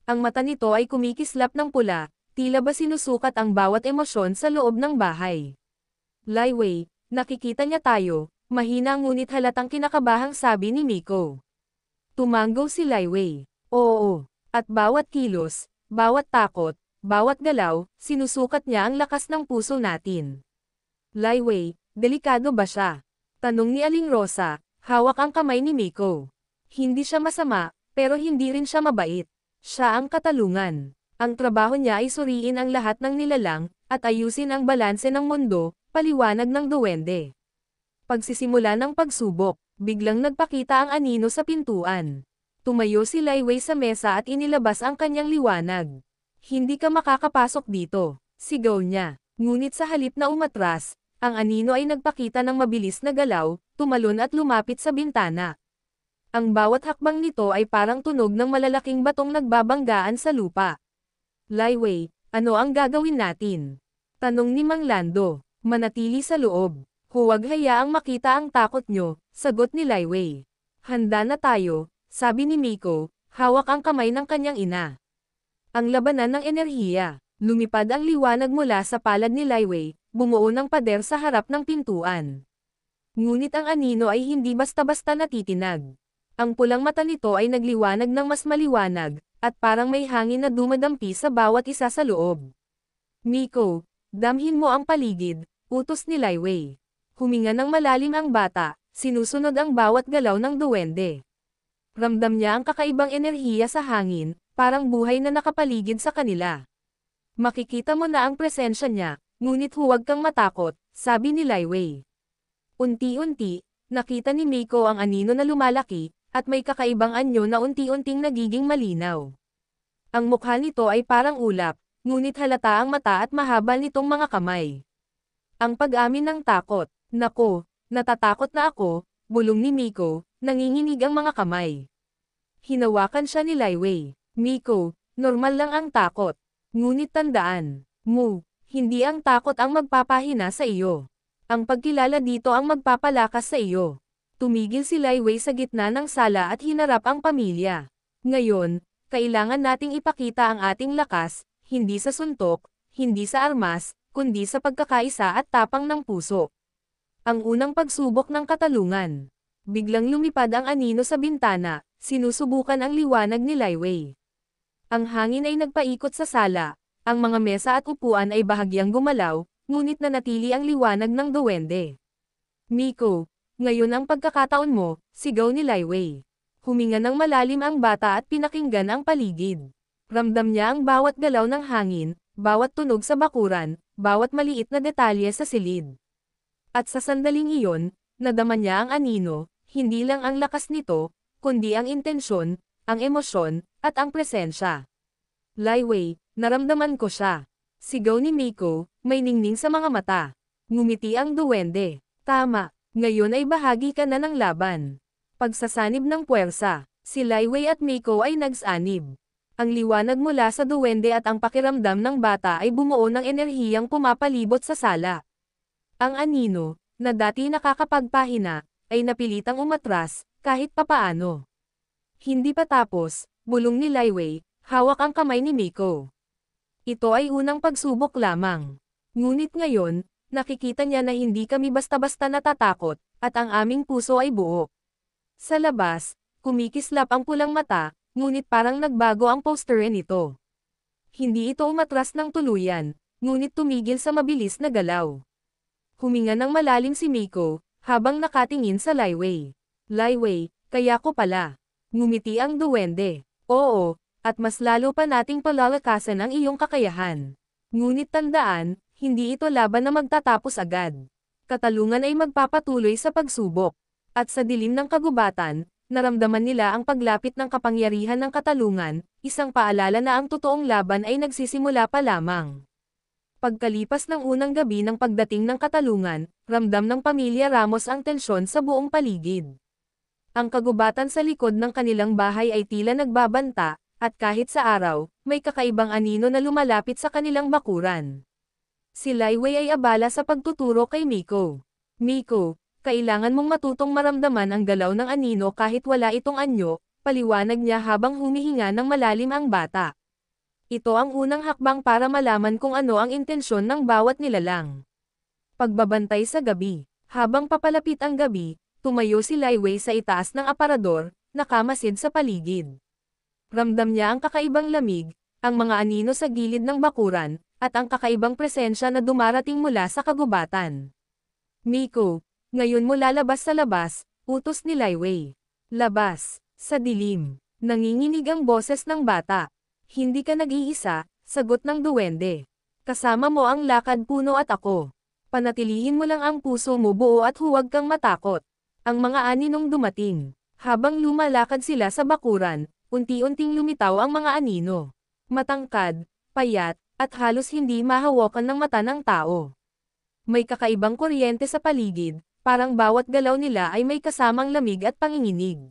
Ang mata nito ay kumikislap ng pula, tila ba sinusukat ang bawat emosyon sa loob ng bahay. Lai Wei, nakikita niya tayo, mahina ngunit halatang kinakabahang sabi ni Miko. Tumango si Lai Wei. Oo, at bawat kilos, bawat takot, bawat galaw, sinusukat niya ang lakas ng puso natin. Lai Wei, delikado ba siya? Tanong ni Aling Rosa, hawak ang kamay ni Miko. Hindi siya masama, pero hindi rin siya mabait. Siya ang katalungan. Ang trabaho niya ay suriin ang lahat ng nilalang, at ayusin ang balanse ng mundo, paliwanag ng duwende. Pagsisimula ng pagsubok, biglang nagpakita ang anino sa pintuan. Tumayo si Lai Wei sa mesa at inilabas ang kanyang liwanag. Hindi ka makakapasok dito, sigaw niya. Ngunit sa halip na umatras, ang anino ay nagpakita ng mabilis na galaw, tumalon at lumapit sa bintana. Ang bawat hakbang nito ay parang tunog ng malalaking batong nagbabanggaan sa lupa. Lai Wei, ano ang gagawin natin? Tanong ni Mang Lando. Manatili sa loob. Huwag hayaang makita ang takot nyo, sagot ni Lai Wei. Handa na tayo, sabi ni Miko, hawak ang kamay ng kanyang ina. Ang labanan ng enerhiya. Lumipad ang liwanag mula sa palad ni Lai Wei, bumuo ng pader sa harap ng pintuan. Ngunit ang anino ay hindi basta-basta natitinag. Ang pulang mata nito ay nagliwanag ng mas maliwanag, at parang may hangin na dumadampi sa bawat isa sa loob. Miko, damhin mo ang paligid, utos ni Lai Wei. Huminga ng malalim ang bata, sinusunod ang bawat galaw ng duwende. Ramdam niya ang kakaibang enerhiya sa hangin, parang buhay na nakapaligid sa kanila. Makikita mo na ang presensya niya, ngunit huwag kang matakot, sabi ni Lai Wei. Unti-unti, nakita ni Miko ang anino na lumalaki, at may kakaibang anyo na unti-unting nagiging malinaw. Ang mukha nito ay parang ulap, ngunit halata ang mata at mahaba nitong mga kamay. Ang pag-amin ng takot. Nako, natatakot na ako, bulong ni Miko, nanginginig ang mga kamay. Hinawakan siya ni Lai Wei. Miko, normal lang ang takot. Ngunit tandaan mo, hindi ang takot ang magpapahina sa iyo. Ang pagkilala dito ang magpapalakas sa iyo. Tumigil si Lai Wei sa gitna ng sala at hinarap ang pamilya. Ngayon, kailangan nating ipakita ang ating lakas, hindi sa suntok, hindi sa armas, kundi sa pagkakaisa at tapang ng puso. Ang unang pagsubok ng katalungan. Biglang lumipad ang anino sa bintana, sinusubukan ang liwanag ni Lai Wei. Ang hangin ay nagpaikot sa sala, ang mga mesa at upuan ay bahagyang gumalaw, ngunit nanatili ang liwanag ng duwende. Miko, ngayon ang pagkakataon mo, sigaw ni Lai Wei. Huminga ng malalim ang bata at pinakinggan ang paligid. Ramdam niya ang bawat galaw ng hangin, bawat tunog sa bakuran, bawat maliit na detalye sa silid. At sa sandaling iyon, nadama niya ang anino, hindi lang ang lakas nito, kundi ang intensyon, ang emosyon, at ang presensya. Lai Wei, naramdaman ko siya. Sigaw ni Miko, may ningning sa mga mata. Ngumiti ang duwende. Tama, ngayon ay bahagi ka na ng laban. Pagsasanib ng puwersa, si Lai Wei at Miko ay nagsanib. Ang liwanag mula sa duwende at ang pakiramdam ng bata ay bumuo ng enerhiyang pumapalibot sa sala. Ang anino, na dati nakakapagpahina, ay napilitang umatras, kahit papaano. Hindi pa tapos, bulong ni Lai Wei, hawak ang kamay ni Miko. Ito ay unang pagsubok lamang. Ngunit ngayon, nakikita niya na hindi kami basta-basta natatakot, at ang aming puso ay buo. Sa labas, kumikislap ang pulang mata, ngunit parang nagbago ang posture nito. Hindi ito umatras ng tuluyan, ngunit tumigil sa mabilis na galaw. Huminga ng malalim si Miko, habang nakatingin sa Lai Wei. Lai Wei, kaya ko pala. Ngumiti ang duwende. Oo, at mas lalo pa nating palalakasan ang iyong kakayahan. Ngunit tandaan, hindi ito laban na magtatapos agad. Katalungan ay magpapatuloy sa pagsubok. At sa dilim ng kagubatan, naramdaman nila ang paglapit ng kapangyarihan ng katalungan, isang paalala na ang totoong laban ay nagsisimula pa lamang. Pagkalipas ng unang gabi ng pagdating ng katalungan, ramdam ng pamilya Ramos ang tensyon sa buong paligid. Ang kagubatan sa likod ng kanilang bahay ay tila nagbabanta, at kahit sa araw, may kakaibang anino na lumalapit sa kanilang bakuran. Si Lai Wei ay abala sa pagtuturo kay Miko. Miko, kailangan mong matutong maramdaman ang galaw ng anino kahit wala itong anyo, paliwanag niya habang humihinga ng malalim ang bata. Ito ang unang hakbang para malaman kung ano ang intensyon ng bawat nilalang. Pagbabantay sa gabi. Habang papalapit ang gabi, tumayo si Lai Wei sa itaas ng aparador, nakamasid sa paligid. Ramdam niya ang kakaibang lamig, ang mga anino sa gilid ng bakuran, at ang kakaibang presensya na dumarating mula sa kagubatan. Miko, ngayon mo lalabas sa labas, utos ni Lai Wei. Labas, sa dilim. Nanginginig ang boses ng bata. Hindi ka nag-iisa, sagot ng duwende. Kasama mo ang lakad puno at ako. Panatilihin mo lang ang puso mo buo at huwag kang matakot. Ang mga aninong dumating. Habang lumalakad sila sa bakuran, unti-unting lumitaw ang mga anino. Matangkad, payat, at halos hindi mahawakan ng mata ng tao. May kakaibang kuryente sa paligid, parang bawat galaw nila ay may kasamang lamig at panginginig.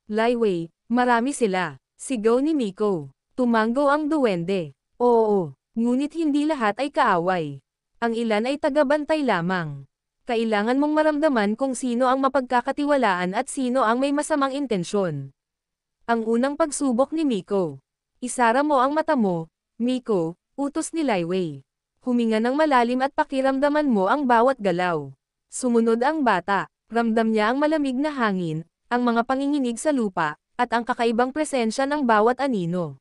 Lai Wei, marami sila, sigaw ni Miko. Tumanggo ang duwende. Oo, ngunit hindi lahat ay kaaway. Ang ilan ay tagabantay lamang. Kailangan mong maramdaman kung sino ang mapagkakatiwalaan at sino ang may masamang intensyon. Ang unang pagsubok ni Miko. Isara mo ang mata mo, Miko, utos ni Lai Wei. Huminga ng malalim at pakiramdaman mo ang bawat galaw. Sumunod ang bata, ramdam niya ang malamig na hangin, ang mga panginginig sa lupa, at ang kakaibang presensya ng bawat anino.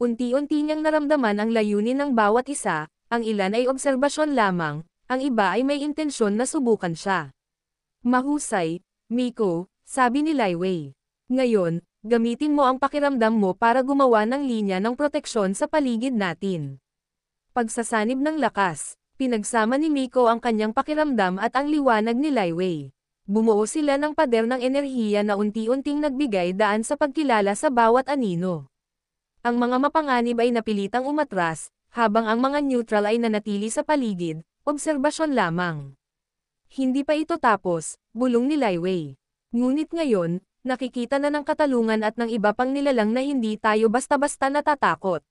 Unti-unti niyang naramdaman ang layunin ng bawat isa, ang ilan ay obserbasyon lamang, ang iba ay may intensyon na subukan siya. Mahusay, Miko, sabi ni Lai Wei. Ngayon, gamitin mo ang pakiramdam mo para gumawa ng linya ng proteksyon sa paligid natin. Pagsasanib ng lakas, pinagsama ni Miko ang kanyang pakiramdam at ang liwanag ni Laiwei. Bumuo sila ng pader ng enerhiya na unti-unting nagbigay daan sa pagkilala sa bawat anino. Ang mga mapanganib ay napilitang umatras, habang ang mga neutral ay nanatili sa paligid, obserbasyon lamang. Hindi pa ito tapos, bulong ni Laiwei. Ngunit ngayon, nakikita na ng katalungan at ng iba pang nilalang na hindi tayo basta-basta natatakot.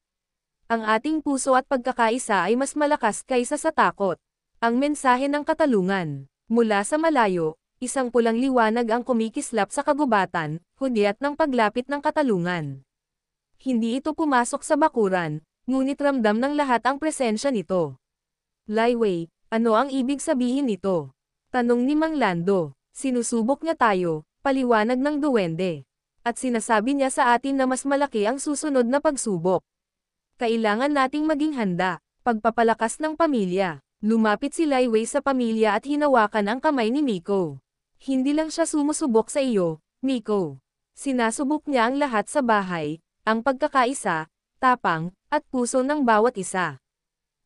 Ang ating puso at pagkakaisa ay mas malakas kaysa sa takot. Ang mensahe ng katalungan. Mula sa malayo, isang pulang liwanag ang kumikislap sa kagubatan, hudyat ng paglapit ng katalungan. Hindi ito pumasok sa bakuran, ngunit ramdam ng lahat ang presensya nito. Laiwei, ano ang ibig sabihin nito? Tanong ni Mang Lando. Sinusubok niya tayo, paliwanag ng duwende. At sinasabi niya sa atin na mas malaki ang susunod na pagsubok. Kailangan nating maging handa. Pagpapalakas ng pamilya. Lumapit si Laiwei sa pamilya at hinawakan ang kamay ni Miko. Hindi lang siya sumusubok sa iyo, Miko. Sinasubok niya ang lahat sa bahay, ang pagkakaisa, tapang, at puso ng bawat isa.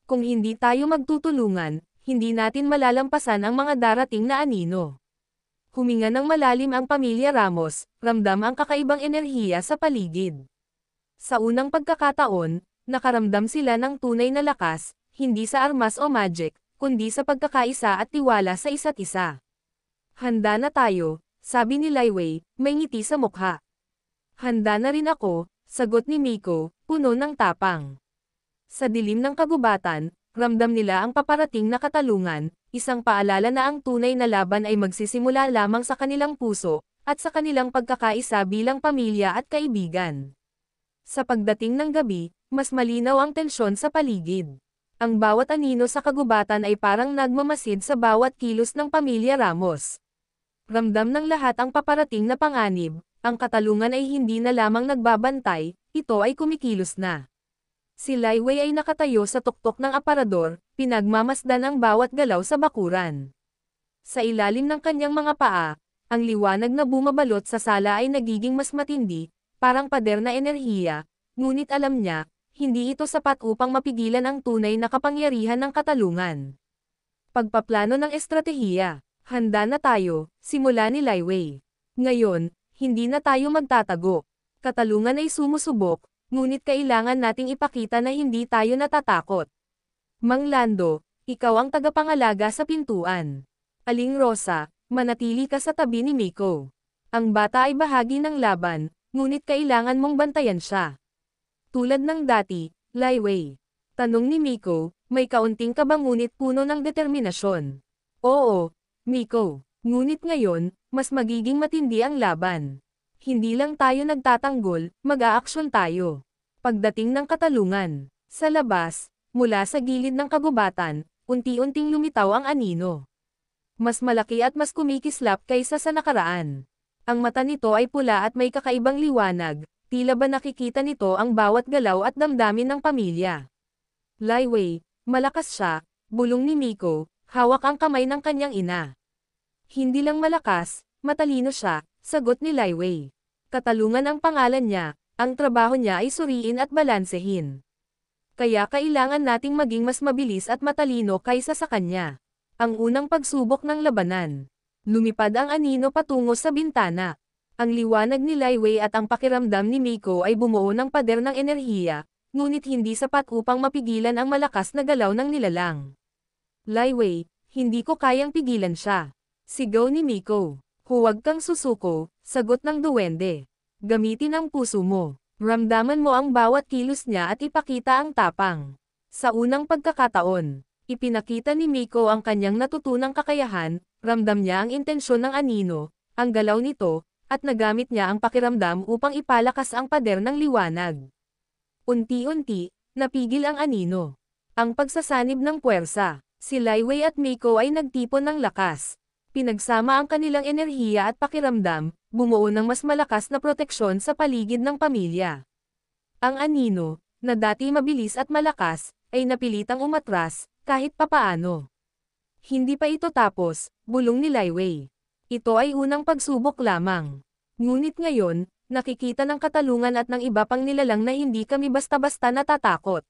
Kung hindi tayo magtutulungan, hindi natin malalampasan ang mga darating na anino. Huminga ng malalim ang pamilya Ramos, ramdam ang kakaibang enerhiya sa paligid. Sa unang pagkakataon, nakaramdam sila ng tunay na lakas, hindi sa armas o magic, kundi sa pagkakaisa at tiwala sa isa't isa. Handa na tayo, sabi ni Laiwei, may ngiti sa mukha. Handa na rin ako, sagot ni Miko, puno ng tapang. Sa dilim ng kagubatan, ramdam nila ang paparating na katalungan, isang paalala na ang tunay na laban ay magsisimula lamang sa kanilang puso, at sa kanilang pagkakaisa bilang pamilya at kaibigan. Sa pagdating ng gabi, mas malinaw ang tensyon sa paligid. Ang bawat anino sa kagubatan ay parang nagmamasid sa bawat kilos ng pamilya Ramos. Ramdam ng lahat ang paparating na panganib, ang katalungan ay hindi na lamang nagbabantay, ito ay kumikilos na. Si Laiwei ay nakatayo sa tuktok ng aparador, pinagmamasdan ang bawat galaw sa bakuran. Sa ilalim ng kanyang mga paa, ang liwanag na bumabalot sa sala ay nagiging mas matindi, parang pader na enerhiya, ngunit alam niya, hindi ito sapat upang mapigilan ang tunay na kapangyarihan ng katalungan. Pagpaplano ng estratehiya. Handa na tayo, simula ni Laiwei. Ngayon, hindi na tayo magtatago. Katalungan ay sumusubok, ngunit kailangan nating ipakita na hindi tayo natatakot. Mang Lando, ikaw ang tagapangalaga sa pintuan. Aling Rosa, manatili ka sa tabi ni Miko. Ang bata ay bahagi ng laban, ngunit kailangan mong bantayan siya. Tulad ng dati, Laiwei. Tanong ni Miko, may kaunting kaba ngunit puno ng determinasyon. Oo, Miko. Ngunit ngayon, mas magiging matindi ang laban. Hindi lang tayo nagtatanggol, mag-aaksyon tayo. Pagdating ng katalungan. Sa labas, mula sa gilid ng kagubatan, unti-unting lumitaw ang anino. Mas malaki at mas kumikislap kaysa sa nakaraan. Ang mata nito ay pula at may kakaibang liwanag, tila ba nakikita nito ang bawat galaw at damdamin ng pamilya. Laiwei, malakas siya, bulong ni Miko, hawak ang kamay ng kanyang ina. Hindi lang malakas, matalino siya, sagot ni Laiwei. Katalungan ang pangalan niya, ang trabaho niya ay suriin at balansehin. Kaya kailangan nating maging mas mabilis at matalino kaysa sa kanya. Ang unang pagsubok ng labanan. Lumipad ang anino patungo sa bintana. Ang liwanag ni Laiwei at ang pakiramdam ni Miko ay bumuo ng pader ng enerhiya, ngunit hindi sapat upang mapigilan ang malakas na galaw ng nilalang. Laiwei, hindi ko kayang pigilan siya. Sigaw ni Miko. Huwag kang susuko, sagot ng duwende. Gamitin ang puso mo. Ramdaman mo ang bawat kilos niya at ipakita ang tapang. Sa unang pagkakataon, ipinakita ni Miko ang kanyang natutunang kakayahan, ramdam niya ang intensyon ng anino, ang galaw nito, at nagamit niya ang pakiramdam upang ipalakas ang pader ng liwanag. Unti-unti, napigil ang anino. Ang pagsasanib ng puwersa. Si Laiwei at Miko ay nagtipon ng lakas. Pinagsama ang kanilang enerhiya at pakiramdam, bumuo ng mas malakas na proteksyon sa paligid ng pamilya. Ang anino, na dati mabilis at malakas, ay napilitang umatras, kahit papaano. Hindi pa ito tapos, bulong ni Laiwei. Ito ay unang pagsubok lamang. Ngunit ngayon, nakikita ng katalungan at ng iba pang nilalang na hindi kami basta-basta natatakot.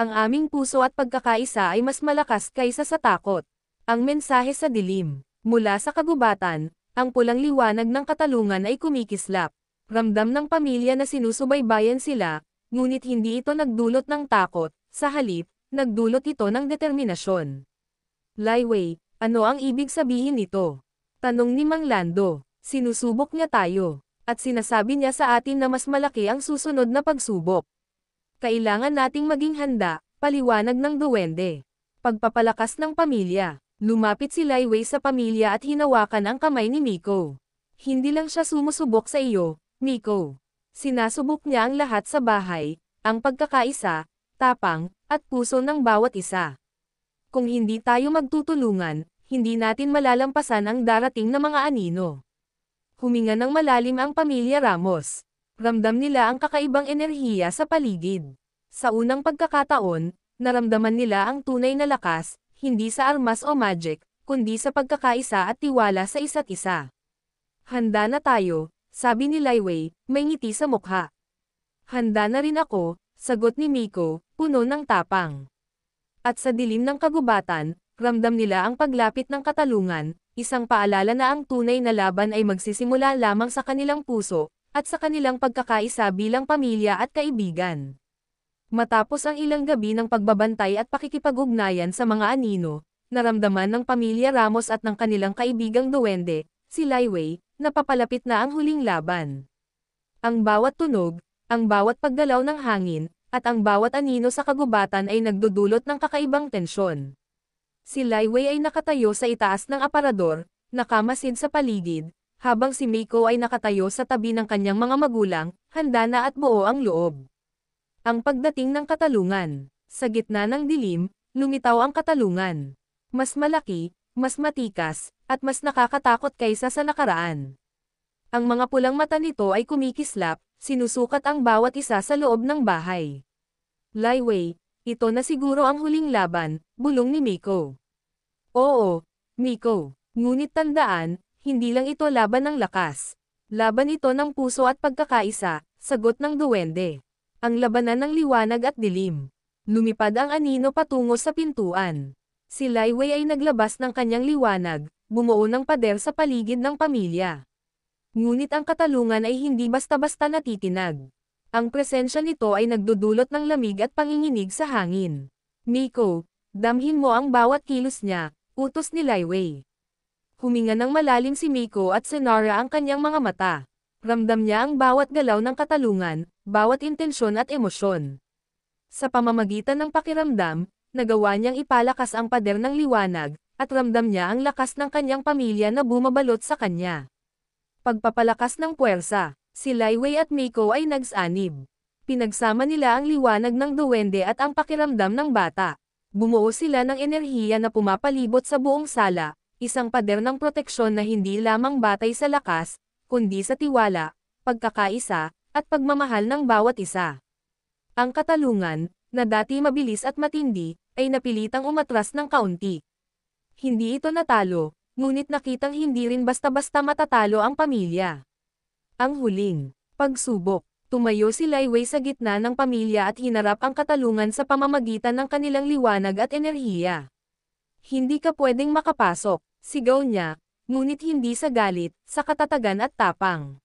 Ang aming puso at pagkakaisa ay mas malakas kaysa sa takot. Ang mensahe sa dilim. Mula sa kagubatan, ang pulang liwanag ng katalungan ay kumikislap. Ramdam ng pamilya na sinusubaybayan sila, ngunit hindi ito nagdulot ng takot, sa halip, nagdulot ito ng determinasyon. Lai Wei, ano ang ibig sabihin nito? Tanong ni Mang Lando. Sinusubok niya tayo, at sinasabi niya sa atin na mas malaki ang susunod na pagsubok. Kailangan nating maging handa, paliwanag ng duwende. Pagpapalakas ng pamilya. Lumapit si Lai Wei sa pamilya at hinawakan ang kamay ni Miko. Hindi lang siya sumusubok sa iyo, Miko. Sinasubok niya ang lahat sa bahay, ang pagkakaisa, tapang, at puso ng bawat isa. Kung hindi tayo magtutulungan, hindi natin malalampasan ang darating na mga anino. Huminga ng malalim ang pamilya Ramos. Ramdam nila ang kakaibang enerhiya sa paligid. Sa unang pagkakataon, naramdaman nila ang tunay na lakas, hindi sa armas o magic, kundi sa pagkakaisa at tiwala sa isa't isa. Handa na tayo, sabi ni Lai Wei, may ngiti sa mukha. Handa na rin ako, sagot ni Miko, puno ng tapang. At sa dilim ng kagubatan, ramdam nila ang paglapit ng katalungan, isang paalala na ang tunay na laban ay magsisimula lamang sa kanilang puso, at sa kanilang pagkakaisa bilang pamilya at kaibigan. Matapos ang ilang gabi ng pagbabantay at pakikipag-ugnayan sa mga anino, naramdaman ng pamilya Ramos at ng kanilang kaibigang duwende, si Lai Wei, napapalapit na ang huling laban. Ang bawat tunog, ang bawat paggalaw ng hangin, at ang bawat anino sa kagubatan ay nagdudulot ng kakaibang tensyon. Si Lai Wei ay nakatayo sa itaas ng aparador, nakamasid sa paligid, habang si Miko ay nakatayo sa tabi ng kanyang mga magulang, handa na at buo ang loob. Ang pagdating ng katalungan. Sa gitna ng dilim, lumitaw ang katalungan. Mas malaki, mas matikas, at mas nakakatakot kaysa sa nakaraan. Ang mga pulang mata nito ay kumikislap, sinusukat ang bawat isa sa loob ng bahay. Lai Wei, ito na siguro ang huling laban, bulong ni Miko. Oo, Miko. Ngunit tandaan, hindi lang ito laban ng lakas. Laban ito ng puso at pagkakaisa, sagot ng duwende. Ang labanan ng liwanag at dilim. Lumipad ang anino patungo sa pintuan. Si Lai Wei ay naglabas ng kanyang liwanag, bumuo ng pader sa paligid ng pamilya. Ngunit ang katalungan ay hindi basta-basta natitinag. Ang presensya nito ay nagdudulot ng lamig at panginginig sa hangin. Miko, damhin mo ang bawat kilos niya, utos ni Lai Wei. Huminga ng malalim si Miko at sinara ang kanyang mga mata. Ramdam niya ang bawat galaw ng katalungan, bawat intensyon at emosyon. Sa pamamagitan ng pakiramdam, nagawa niyang ipalakas ang pader ng liwanag, at ramdam niya ang lakas ng kanyang pamilya na bumabalot sa kanya. Pagpapalakas ng puwersa, si Lai Wei at Miko ay nagsanib. Pinagsama nila ang liwanag ng duwende at ang pakiramdam ng bata. Bumuo sila ng enerhiya na pumapalibot sa buong sala, isang pader ng proteksyon na hindi lamang batay sa lakas, kundi sa tiwala, pagkakaisa, at pagmamahal ng bawat isa. Ang katalungan, na dati mabilis at matindi, ay napilitang umatras ng kaunti. Hindi ito natalo, ngunit nakitang hindi rin basta-basta matatalo ang pamilya. Ang huling pagsubok. Tumayo si Lai Wei sa gitna ng pamilya at hinarap ang katalungan sa pamamagitan ng kanilang liwanag at enerhiya. Hindi ka pwedeng makapasok, sigaw niya, ngunit hindi sa galit, sa katatagan at tapang.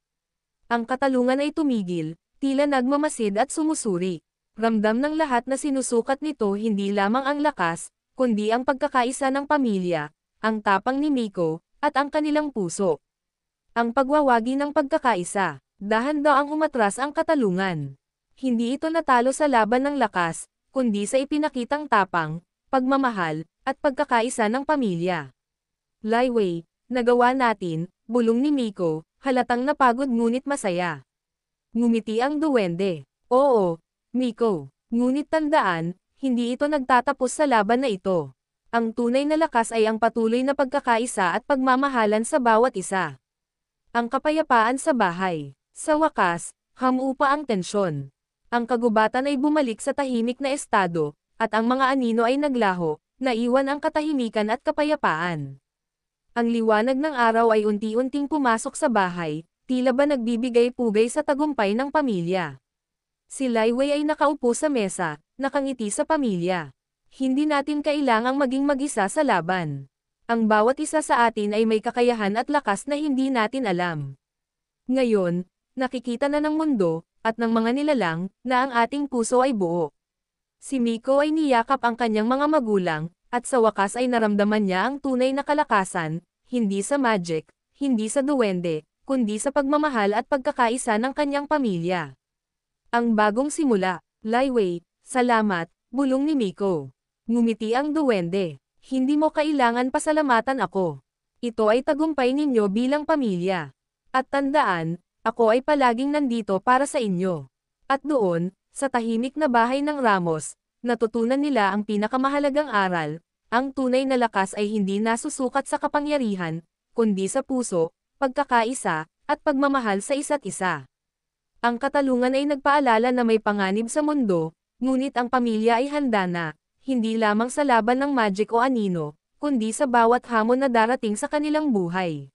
Ang katalungan ay tumigil, tila nagmamasid at sumusuri. Ramdam ng lahat na sinusukat nito hindi lamang ang lakas, kundi ang pagkakaisa ng pamilya, ang tapang ni Miko, at ang kanilang puso. Ang pagwawagi ng pagkakaisa, dahan-daang umatras ang katalungan. Hindi ito natalo sa laban ng lakas, kundi sa ipinakitang tapang, pagmamahal, at pagkakaisa ng pamilya. Lai Wei, nagawa natin, bulong ni Miko, halatang napagod ngunit masaya. Ngumiti ang duwende. Oo, Miko. Ngunit tandaan, hindi ito nagtatapos sa laban na ito. Ang tunay na lakas ay ang patuloy na pagkakaisa at pagmamahalan sa bawat isa. Ang kapayapaan sa bahay. Sa wakas, hamupa ang tensyon. Ang kagubatan ay bumalik sa tahimik na estado, at ang mga anino ay naglaho, naiwan ang katahimikan at kapayapaan. Ang liwanag ng araw ay unti-unting pumasok sa bahay, tila ba nagbibigay pugay sa tagumpay ng pamilya. Si Lai Wei ay nakaupo sa mesa, nakangiti sa pamilya. Hindi natin kailangang maging mag-isa sa laban. Ang bawat isa sa atin ay may kakayahan at lakas na hindi natin alam. Ngayon, nakikita na ng mundo, at ng mga nilalang, na ang ating puso ay buo. Si Miko ay niyakap ang kanyang mga magulang, at sa wakas ay naramdaman niya ang tunay na kalakasan, hindi sa magic, hindi sa duwende, kundi sa pagmamahal at pagkakaisa ng kanyang pamilya. Ang bagong simula, Lai Wei, salamat, bulong ni Miko. Ngumiti ang duwende. Hindi mo kailangan pasalamatan ako. Ito ay tagumpay ninyo bilang pamilya. At tandaan, ako ay palaging nandito para sa inyo. At doon, sa tahimik na bahay ng Ramos, natutunan nila ang pinakamahalagang aral, ang tunay na lakas ay hindi nasusukat sa kapangyarihan, kundi sa puso, pagkakaisa, at pagmamahal sa isa't isa. Ang katalungan ay nagpaalala na may panganib sa mundo, ngunit ang pamilya ay handa na, hindi lamang sa laban ng magic o anino, kundi sa bawat hamon na darating sa kanilang buhay.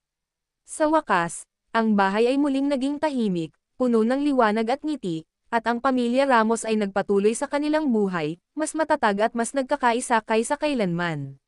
Sa wakas, ang bahay ay muling naging tahimik, puno ng liwanag at ngiti, at ang pamilya Ramos ay nagpatuloy sa kanilang buhay, mas matatag at mas nagkakaisa kaysa kailanman.